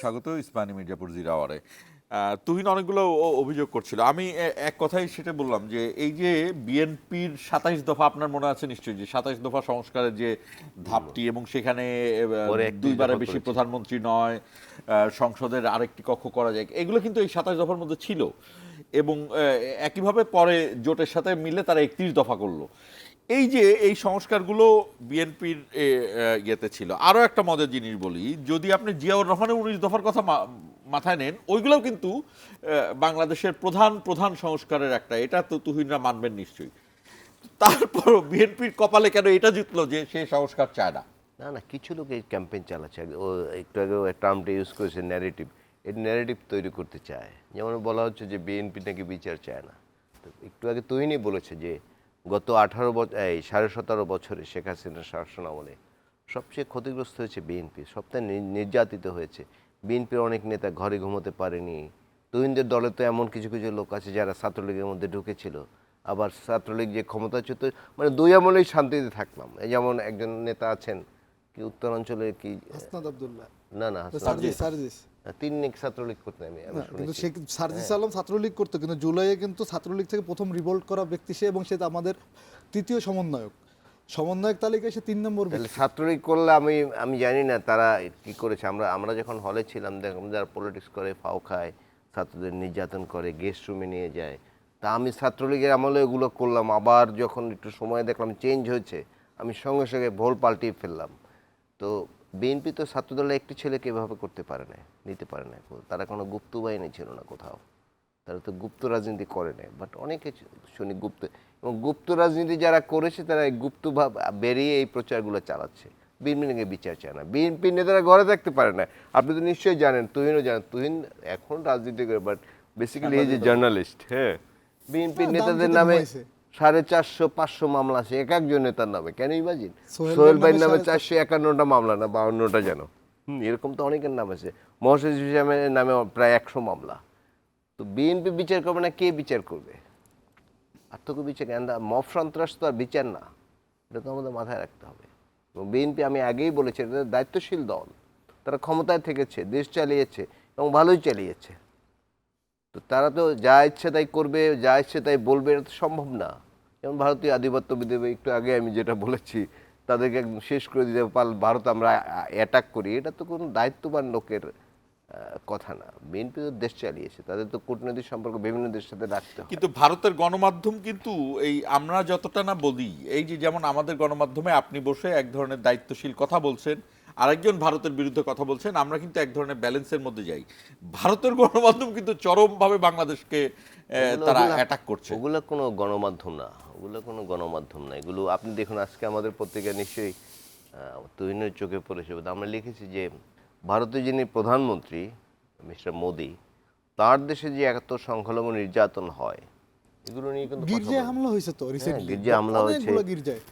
স্বাগত ইসমানী মির্জাপুর জিরা আওয়ারে। তুহিন অনেকগুলো অভিযোগ করছিল, আমি এক কথাই সেটা বললাম যে এই যে বিএনপির 27 দফা, আপনার মনে আছে নিশ্চয়ই যে 27 দফা সংস্কারের যে ধাপটি, এবং সেখানে পরে 31 দুইবারের দফা বেশি করেছে। প্রধানমন্ত্রী নয়, সংসদের আরেকটি কক্ষ করা যায়, এগুলো কিন্তু এই 27 দফার মধ্যে ছিল, এবং একইভাবে পরে জোটের সাথে মিলে তারা 31 দফা করলো। এই যে এই সংস্কারগুলো বিএনপির ইয়েতে ছিল। আরো একটা মজার জিনিস বলি, যদি আপনি জিয়াউর রহমানের 19 দফার কথা মাথায় নেন, ওইগুলোও কিন্তু বাংলাদেশের প্রধান সংস্কারের একটা, এটা তো তুহিনরা মানবেন নিশ্চয়ই। তারপরও বিএনপির কপালে কেন এটা জিতলো যে সে সংস্কার চায় না? না না, কিছু লোক এই ক্যাম্পেইন চালাচ্ছে। ও একটু আগে টার্মটা ইউজ করেছে ন্যারেটিভ, এই ন্যারেটিভ তৈরি করতে চায়। যেমন বলা হচ্ছে যে বিএনপি নাকি বিচার চায় না। তো একটু আগে তুহিনই বলেছে যে গত 17.5 বছরে শেখ হাসিনার শাসন আমলে সবচেয়ে ক্ষতিগ্রস্ত হয়েছে বিএনপি, সবচেয়ে নির্যাতিত হয়েছে বিএনপির অনেক নেতা, ঘরে ঘুমোতে পারেনি। তুহিনদের দলে তো এমন কিছু কিছু লোক আছে যারা ছাত্রলীগের মধ্যে ঢুকেছিল, আবার ছাত্রলীগ যে ক্ষমতাচ্যুত, মানে দুই আমলেই শান্তিতে থাকলাম। এই যেমন একজন নেতা আছেন কি উত্তরাঞ্চলে কি, হাসনাত আব্দুল্লাহ, না না সার্জিস, তিনি নাকি ছাত্রলীগ করতেন, আমি কিন্তু শুনেছি। সে সার্জিস আলম ছাত্রলীগ করতো, কিন্তু জুলাইয়ে কিন্তু ছাত্রলীগ থেকে প্রথম রিভোল্ট করা ব্যক্তি সে, এবং সে আমাদের তৃতীয় সমন্বয়ক তালিকায় সে 3 নম্বর তাহলে ব্যক্তি। ছাত্রলীগ করলে আমি জানি না তারা কি করেছে। আমরা যখন হলে ছিলাম দেখলাম যারা পলিটিক্স করে, ফাও খায়, ছাত্রদের নির্যাতন করে, গেস্ট রুমে নিয়ে যায়। তা আমি ছাত্রলীগের আমলে এগুলো করলাম, আবার যখন একটু সময় দেখলাম চেঞ্জ হয়েছে, আমি সঙ্গে সঙ্গে ভোল পাল্টিয়ে ফেললাম। তো বিএনপি তো ছাত্রদলের একটি ছেলেকে এভাবে করতে পারে না, নিতে পারে না। তারা কোনো গুপ্ত বাহিনী ছিল না কোথাও, তারা তো গুপ্ত রাজনীতি করে নাই। বাট অনেকে শুনি গুপ্ত, এবং গুপ্ত রাজনীতি যারা করেছে তারা এই গুপ্তভাব বেরিয়ে এই প্রচারগুলো চালাচ্ছে। বিএনপি নাকি বিচার চায় না, বিএনপি নেতারা ঘরে থাকতে পারে না। আপনি তো নিশ্চয়ই জানেন, তুহিনও জানেন, তুহিন এখন রাজনীতি করে, বাট বেসিক্যালি এই যে জার্নালিস্ট, হ্যাঁ, বিএনপি দাম নেতাদের খেতে নামে ঘুমাইছে। 450-500 মামলা আছে এক একজন নেতার নামে। কেন ইমাজিন, সোহেল সোহেল ভাইয়ের ভাইয়ের নামে নামে 451টা মামলা না 52টা যেন, এরকম তো অনেকের নাম আছে। মহসিন ইসলামের নামে প্রায় 100 মামলা। তো বিএনপি বিচার করবে না, কে বিচার করবে? আত্মকে বিচার, মব সন্ত্রাস তো আর বিচার না, এটা তো আমাদের মাথায় রাখতে হবে। এবং বিএনপি, আমি আগেই বলেছি, এটা দায়িত্বশীল দল, তারা ক্ষমতায় থেকেছে, দেশ চালিয়েছে এবং ভালোই চালিয়েছে। তো তারা তো যা ইচ্ছে তাই করবে, যা ইচ্ছে তাই বলবে, এটা তো সম্ভব না। যেমন ভারতীয় আধিপত্যবিদ, একটু আগে আমি যেটা বলেছি, তাদেরকে একদম শেষ করে দিতে ভারত আমরা অ্যাটাক করি, এটা তো কোনো দায়িত্ববান লোকের কথা না। বিএনপি তো দেশ চালিয়েছে, তাদের তো কূটনৈতিক সম্পর্ক বিভিন্ন দেশের সাথে রাখতে হয়। কিন্তু ভারতের গণমাধ্যম কিন্তু এই আমরা যতটা না বলি, এই যে যেমন আমাদের গণমাধ্যমে আপনি বসে এক ধরনের দায়িত্বশীল কথা বলছেন, আরেকজন ভারতের বিরুদ্ধে কথা বলছেন। আমরা কিন্তু এক ধরনের ব্যালেন্সের মধ্যে যাই। ভারতের গণমাধ্যম কিন্তু চরমভাবে বাংলাদেশকে তারা অ্যাটাক করছে। ওগুলো কোনো গণমাধ্যম না, ওগুলো কোনো গণমাধ্যম না। এগুলো আপনি দেখুন, আজকে আমাদের পত্রিকা নিশ্চয়ই তুহিনের চোখে পড়েছে। আমরা লিখেছি যে ভারতের যিনি প্রধানমন্ত্রী মিস্টার মোদি, তার দেশে যে এত সংখ্যালঘু নির্যাতন হয়, এগুলো নিয়ে কিন্তু কথা গির্জায় বলে। হামলা হয়েছে তো রিসেন্টলি, গির্জায় হামলা হয়েছে। অনেকগুলো গির্জায়,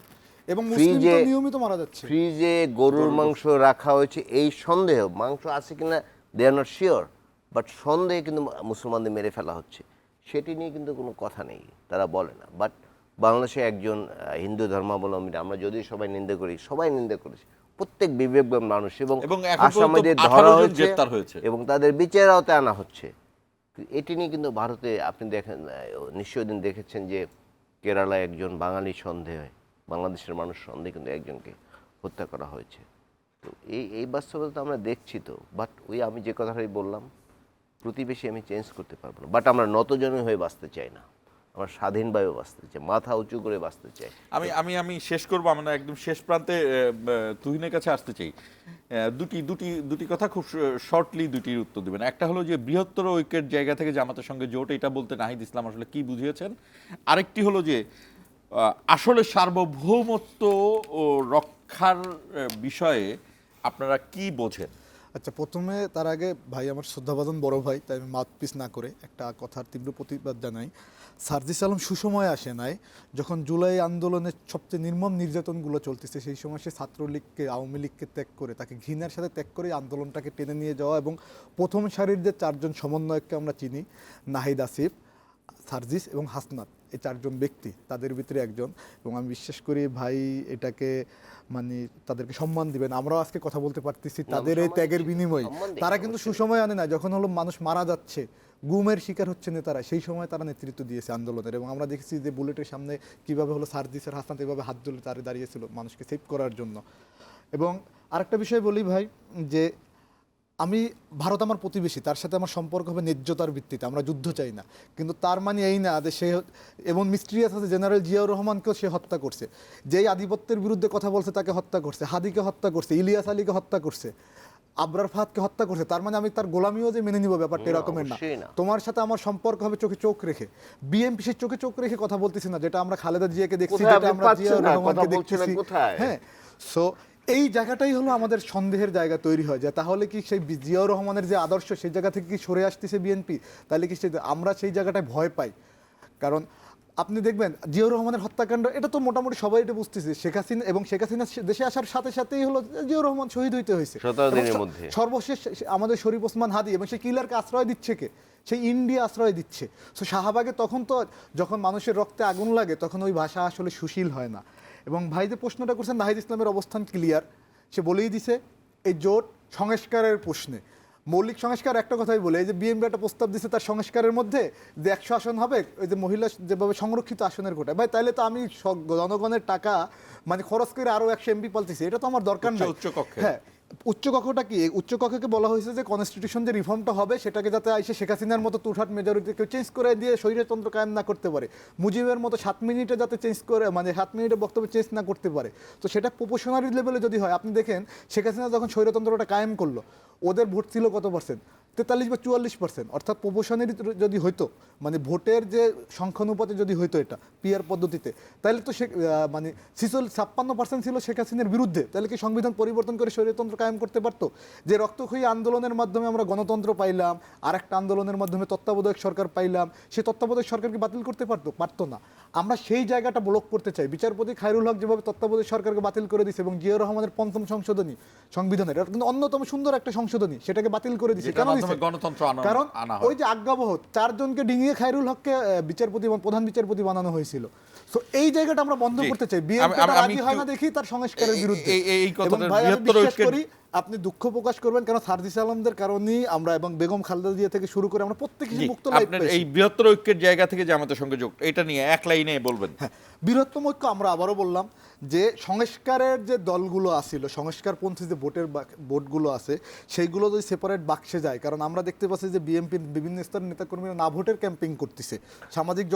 এবং ফ্রিজে- মুসলিম তো নিয়মিত মারা যাচ্ছে। ফ্রিজে গরুর মাংস রাখা হয়েছে, এই সন্দেহ, মাংস আছে কিনা দে আর নট শিওর, বাট সন্দেহে কিন্তু মুসলমানদের মেরে ফেলা হচ্ছে, সেটি নিয়ে কিন্তু কোনো কথা নেই, তারা বলে না। বাট বাংলাদেশে একজন হিন্দু ধর্মাবলম্বী, আমরা যদি সবাই নিন্দা করি, সবাই নিন্দা করেছি, প্রত্যেক বিবেকবান মানুষ, এবং এবং এখন পর্যন্ত আসামিদের 18 ধরা জন হয়েছে গ্রেপ্তার হয়েছে। এবং তাদের বিচার আওতায় আনা হচ্ছে। এটি নিয়ে কিন্তু ভারতে আপনি দেখেন, নিশ্চয় দিন দেখেছেন যে কেরালায় একজন বাঙালি সন্দেহে, বাংলাদেশের মানুষ সন্দেহে কিন্তু একজনকে হত্যা করা হয়েছে। তো এই বাস্তবতা তো আমরা দেখছি তো। বাট আমি যে কথাটাই বললাম, প্রতিবেশী আমি চেঞ্জ করতে পারবো না, বাট আমরা নতজনই হয়ে বাঁচতে চাই না, আমরা স্বাধীনভাবে বাঁচতে চাই, মাথা উঁচু করে বাঁচতে চাই। আমি আমি আমি শেষ করব, আমরা একদম শেষ প্রান্তে তুহিনের কাছে আসতে চাই। দুটি কথা খুব শর্টলি দুটির উত্তর দিবেন। একটা হলো যে বৃহত্তর ঐক্যের জায়গা থেকে জামাতের সঙ্গে জোট, এটা বলতে নাহিদ ইসলাম আসলে কি বুঝিয়েছেন। আরেকটি হলো যে আসলে সার্বভৌমত্ব ও রক্ষার বিষয়ে আপনারা কি বোঝেন। আচ্ছা, প্রথমে তার আগে ভাই আমার শ্রদ্ধাভাজন বড় ভাই, তাই আমি মাউথপিস না করে একটা কথার তীব্র প্রতিবাদ জানাই। সার্জিস আলম সুসময়ে আসে নাই, যখন জুলাই আন্দোলনের সবচেয়ে নির্মম নির্যাতনগুলো চলতেছে, সেই সময় সে ছাত্রলীগকে, আওয়ামী লীগকে ত্যাগ করে, তাকে ঘৃণার সাথে ত্যাগ করে আন্দোলনটাকে টেনে নিয়ে যাওয়া, এবং প্রথম সারির যে চারজন সমন্বয়ককে আমরা চিনি, নাহিদ আসিফ, সার্জিস এবং হাসনাত, এই চারজন ব্যক্তি, তাদের ভিতরে একজন। এবং আমি বিশ্বাস করি ভাই এটাকে মানে তাদেরকে সম্মান দিবেন। আমরাও আজকে কথা বলতে পারতেছি তাদের এই ত্যাগের বিনিময়ে। তারা কিন্তু সুসময় আনে না, যখন হলো মানুষ মারা যাচ্ছে, গুমের শিকার হচ্ছে নেতারা, সেই সময় তারা নেতৃত্ব দিয়েছে আন্দোলনের। এবং আমরা দেখেছি যে বুলেটের সামনে কিভাবে হলো সার্জিসের, হাসনাত এভাবে হাত তুলে তারা দাঁড়িয়েছিল মানুষকে সেভ করার জন্য। এবং আরেকটা বিষয় বলি ভাই, যে ভারত আমার প্রতিবেশী, তার সাথে আমার সম্পর্ক হবে ন্যায্যতার ভিত্তিতে, আমরা যুদ্ধ চাই না। কিন্তু তার মানে এই না যে সে, এবং মিস্ট্রিয়াস আছে, জেনারেল জিয়াউর রহমানকেও সে হত্যা করছে, যেই আধিপত্যের বিরুদ্ধে কথা বলছে তাকে হত্যা করছে, হাদিকে হত্যা করছে, ইলিয়াস আলীকে হত্যা করছে, আবরার ফাহাদকে হত্যা করছে। তার মানে আমি তার গোলামিও যে মেনে নিব, ব্যাপারটা এরকমের না। তোমার সাথে আমার সম্পর্ক হবে চোখে চোখ রেখে। বিএনপি সে চোখে চোখ রেখে কথা বলতেছি না, যেটা আমরা খালেদা জিয়াকে দেখছি, যেটা আমরা জিয়াউর রহমানকে দেখতেছি। হ্যাঁ, সো এই জায়গাটাই হলো আমাদের সন্দেহের জায়গা তৈরি হয়, যে তাহলে কি সেই জিয়াউর রহমানের যে আদর্শ, সেই জায়গা থেকে কি সরে আসতেছে বিএনপি? তাহলে কি আমরা সেই জায়গাটায় ভয় পাই। কারণ আপনি দেখবেন জিয়াউর রহমানের হত্যাকাণ্ড, এটা তো মোটামুটি সবাই এটা বুঝতেছে। শেখ হাসিনা দেশে আসার সাথে সাথেই হলো জিয়াউর রহমান শহীদ হইতে হয়েছে। সর্বশেষ আমাদের শরীফ ওসমান হাদি, এবং সেই কিলারকে আশ্রয় দিচ্ছে কে? সেই ইন্ডিয়া আশ্রয় দিচ্ছে। সো শাহবাগে তখন তো যখন মানুষের রক্তে আগুন লাগে, তখন ওই ভাষা আসলে সুশীল হয় না। এবং ভাই যে প্রশ্নটা করছেন, নাহিদ ইসলামের অবস্থান ক্লিয়ার, সে বলেই দিছে এই জোট সংস্কারের প্রশ্নে। মৌলিক সংস্কার একটা কথাই বলে, এই যে বিএনপি একটা প্রস্তাব দিচ্ছে তার সংস্কারের মধ্যে যে 100 আসন হবে, ওই যে মহিলা যেভাবে সংরক্ষিত আসনের কোটায়, ভাই তাহলে তো আমি জনগণের টাকা মানে খরচ করে আরো 100 এমপি পালতেছি, এটা তো আমার দরকার নাই। হ্যাঁ, উচ্চকক্ষটা কি? উচ্চকক্ষকে বলা হয়েছে যে কনস্টিটিউশন যে রিফর্মটা হবে, সেটাকে যাতে আইসে শেখ হাসিনার মতো তুঠাট মেজরিটিকে চেঞ্জ করে দিয়ে স্বৈরতন্ত্র কায়েম না করতে পারে, মুজিবের মতো 7 মিনিটে যাতে চেঞ্জ করে, মানে 7 মিনিটে বক্তব্য চেঞ্জ না করতে পারে। তো সেটা প্রপোশনারি লেভেলে যদি হয়, আপনি দেখেন শেখ হাসিনা যখন স্বৈরতন্ত্রটা কায়েম করলো, ওদের ভোট ছিল কত পার্সেন্ট? 43 বা 44%। অর্থাৎ প্রপোশনারি যদি হইতো, মানে ভোটের যে সংখ্যানুপাতে যদি হইতো এটা পিআর পদ্ধতিতে, তাহলে তো সে মানে 56% ছিল শেখ হাসিনার বিরুদ্ধে, তাহলে কি সংবিধান পরিবর্তন করে স্বৈরতন্ত্র কায়েম করতে পারতো? যে রক্তক্ষয়ী আন্দোলনের মাধ্যমে আমরা গণতন্ত্র পাইলাম, আর একটা আন্দোলনের মাধ্যমে তত্ত্বাবধায়ক সরকার পাইলাম, সেই তত্ত্বাবধায়ক সরকারকে বাতিল করতে পারতো না। আমরা সেই জায়গাটা ব্লক করতে চাই। বিচারপতি খায়রুল হক যেভাবে তত্ত্বাবধায়ক সরকারকে বাতিল করে দিয়েছে, এবং জিয়াউর রহমানের 5ম সংশোধনী সংবিধানের, এটা কিন্তু অন্যতম সুন্দর একটা সংশোধনী, সেটাকে বাতিল করে দিয়েছে। কেন দিয়েছে? কারণ ওই যে আজ্ঞাবহ 4 জনকে ডিঙিয়ে খায়রুল হককে বিচারপতি এবং প্রধান বিচারপতি বানানো হয়েছিল। সো এই জায়গাটা আমরা বন্ধ করতে চাই। বিএনপি রাজি হয় না দেখি তার সংস্কারের বিরুদ্ধে। এবং ভাই আমি বিশ্বাস করি আপনি দুঃখ প্রকাশ করবেন, কারণ সার্জিস আলমদের কারণেই আমরা, এবং বেগম খালেদা জিয়া থেকে শুরু করে আমরা প্রত্যেকই মুক্ত লাইফ পেয়েছি। এই বৃহত্তর ঐক্যের জায়গা থেকে জামাতের সঙ্গে যোগ, এটা নিয়ে এক লাইনে বলবেন। হ্যাঁ, বৃহত্তম ঐক্য আমরা আবারও বললাম যে সংস্কারের যে দলগুলো আছিল, সংস্কারপন্থী যে ভোটগুলো আছে, সেইগুলো যদি সেপারেট বাক্সে যায়, কারণ আমরা দেখতে পাচ্ছি যে বিএনপির বিভিন্ন স্তরের নেতাকর্মীরা না ভোটের ক্যাম্পেইন করতেছে সামাজিক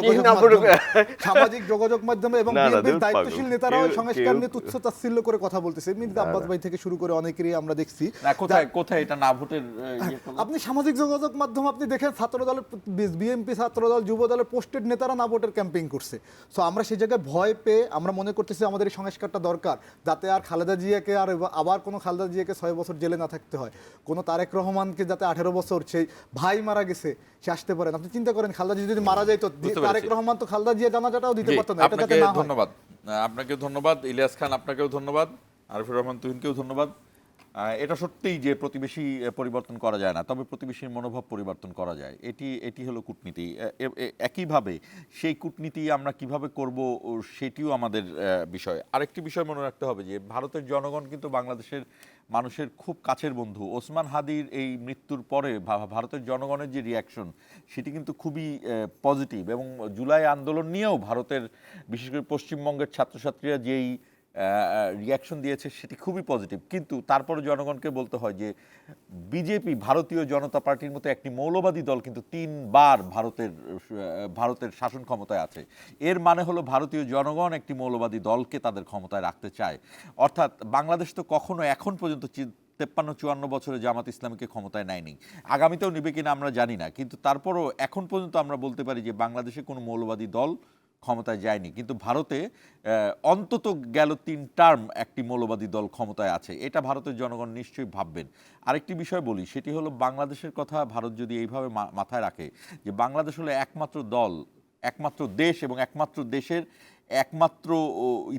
যোগাযোগ মাধ্যমে এবং না, বিএনপির দুধ দায়িত্বশীল পাগল। নেতারাও কেউ- সংস্কার নিয়ে কেউ- তুচ্ছ তাচ্ছিল্য করে কথা বলতেছে। মির্জা আব্বাস ভাই থেকে শুরু করে অনেকেরই আমরা দেখছি। না, কোথায় কোথায় এটা না ভোটের ইয়ে করলো? আপনি সামাজিক যোগাযোগ মাধ্যম আপনি দেখেন ছাত্রদলের বিএনপি ছাত্রদল যুব দলের পোস্টেড নেতারা না ভোটের ক্যাম্পেইন করছে। সো আমরা সেই জায়গায় ভয় পেয়ে আমরা মনে করতেছি আমাদের এই সংস্কারটা দরকার, যাতে আর খালেদা জিয়াকে আর আবার কোনো খালেদা জিয়াকে 6 বছর জেলে না থাকতে হয়, কোনো তারেক রহমানকে যাতে 18 বছর সেই ভাই মারা গেছে সে আসতে পারেন। আপনি চিন্তা করেন খালেদা জিয়া যদি মারা যায় তো বুঝতে পেরেছি। তারেক রহমান তো খালেদা জিয়া জানাজাটাও দিতে জি, পারতো না, এটা আপনাকে যাতে না হয়। ধন্যবাদ। আপনাকে ধন্যবাদ ইলিয়াস খান, আপনাকেও ধন্যবাদ, আরিফুর রহমান তুহিনকেও ধন্যবাদ। এটা সত্যিই যে প্রতিবেশী পরিবর্তন করা যায় না, তবে প্রতিবেশীর মনোভাব পরিবর্তন করা যায়। এটি হলো কূটনীতি। একইভাবে সেই কূটনীতি আমরা কিভাবে করব সেটিও আমাদের বিষয়। আরেকটি বিষয় মনে রাখতে হবে যে ভারতের জনগণ কিন্তু বাংলাদেশের মানুষের খুব কাছের বন্ধু। ওসমান হাদির এই মৃত্যুর পরে ভারতের জনগণের যে রিয়াকশন সেটি কিন্তু খুবই পজিটিভ, এবং জুলাই আন্দোলন নিয়েও ভারতের বিশেষ করে পশ্চিমবঙ্গের ছাত্রছাত্রীরা যেই রিয়াকশন দিয়েছে সেটি খুবই পজিটিভ। কিন্তু তারপরে জনগণকে বলতে হয় যে বিজেপি, ভারতীয় জনতা পার্টির মতো একটি মৌলবাদী দল কিন্তু 3 বার ভারতের শাসন ক্ষমতায় আছে। এর মানে হলো ভারতীয় জনগণ একটি মৌলবাদী দলকে তাদের ক্ষমতায় রাখতে চায়। অর্থাৎ বাংলাদেশ তো কখনো এখন পর্যন্ত 53-54 বছরে জামাত ইসলামীকে ক্ষমতায় নেয়নি, আগামীতেও নেবে কিনা আমরা জানি না, কিন্তু তারপরও এখন পর্যন্ত আমরা বলতে পারি যে বাংলাদেশে কোনো মৌলবাদী দল ক্ষমতায় যায়নি। কিন্তু ভারতে অন্তত গেল 3 টার্ম একটি মৌলবাদী দল ক্ষমতায় আছে। এটা ভারতের জনগণ নিশ্চয়ই ভাববেন। আরেকটি বিষয় বলি, সেটি হলো বাংলাদেশের কথা ভারত যদি এইভাবে মাথায় রাখে যে বাংলাদেশ হলো একমাত্র দল, একমাত্র দেশ এবং একমাত্র দেশের একমাত্র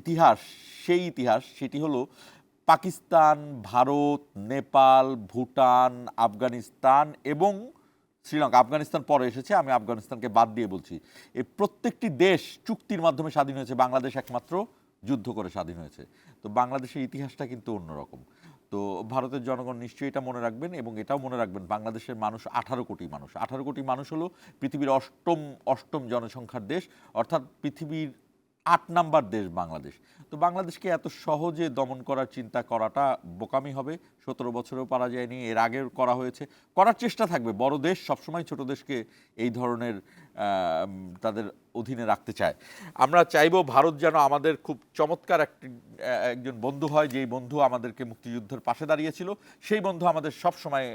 ইতিহাস, সেই ইতিহাস সেটি হলো পাকিস্তান, ভারত, নেপাল, ভুটান, আফগানিস্তান এবং শ্রীলঙ্কা। আফগানিস্তান পরে এসেছে, আমি আফগানিস্তানকে বাদ দিয়ে বলছি। এই প্রত্যেকটি দেশ চুক্তির মাধ্যমে স্বাধীন হয়েছে, বাংলাদেশ একমাত্র যুদ্ধ করে স্বাধীন হয়েছে। তো বাংলাদেশের ইতিহাসটা কিন্তু অন্যরকম। তো ভারতের জনগণ নিশ্চয়ই এটা মনে রাখবেন, এবং এটাও মনে রাখবেন বাংলাদেশের মানুষ 18 কোটি মানুষ। 18 কোটি মানুষ হলো পৃথিবীর অষ্টম জনসংখ্যার দেশ, অর্থাৎ পৃথিবীর 8 নাম্বার দেশ বাংলাদেশ। তো বাংলাদেশকে এত সহজে দমন করার চিন্তা করাটা বোকামি হবে। 17 বছরেও পারা যায়নি, এর আগেও করা হয়েছে, করার চেষ্টা থাকবে। বড় দেশ সবসময় ছোট দেশকে এই ধরনের তাদের অধীনে রাখতে চায়। আমরা চাইবো ভারত যেন আমাদের খুব চমৎকার একজন বন্ধু হয়, যেই বন্ধু আমাদেরকে মুক্তিযুদ্ধের পাশে দাঁড়িয়েছিল, সেই বন্ধু আমাদের সব সময়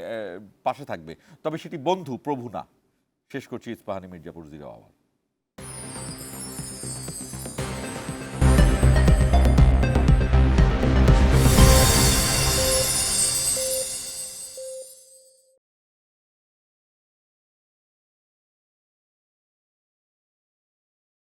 পাশে থাকবে। তবে সেটি বন্ধু, প্রভু না। শেষ করছি ইস্পাহানি মির্জাপুর জিরো আওয়াজ।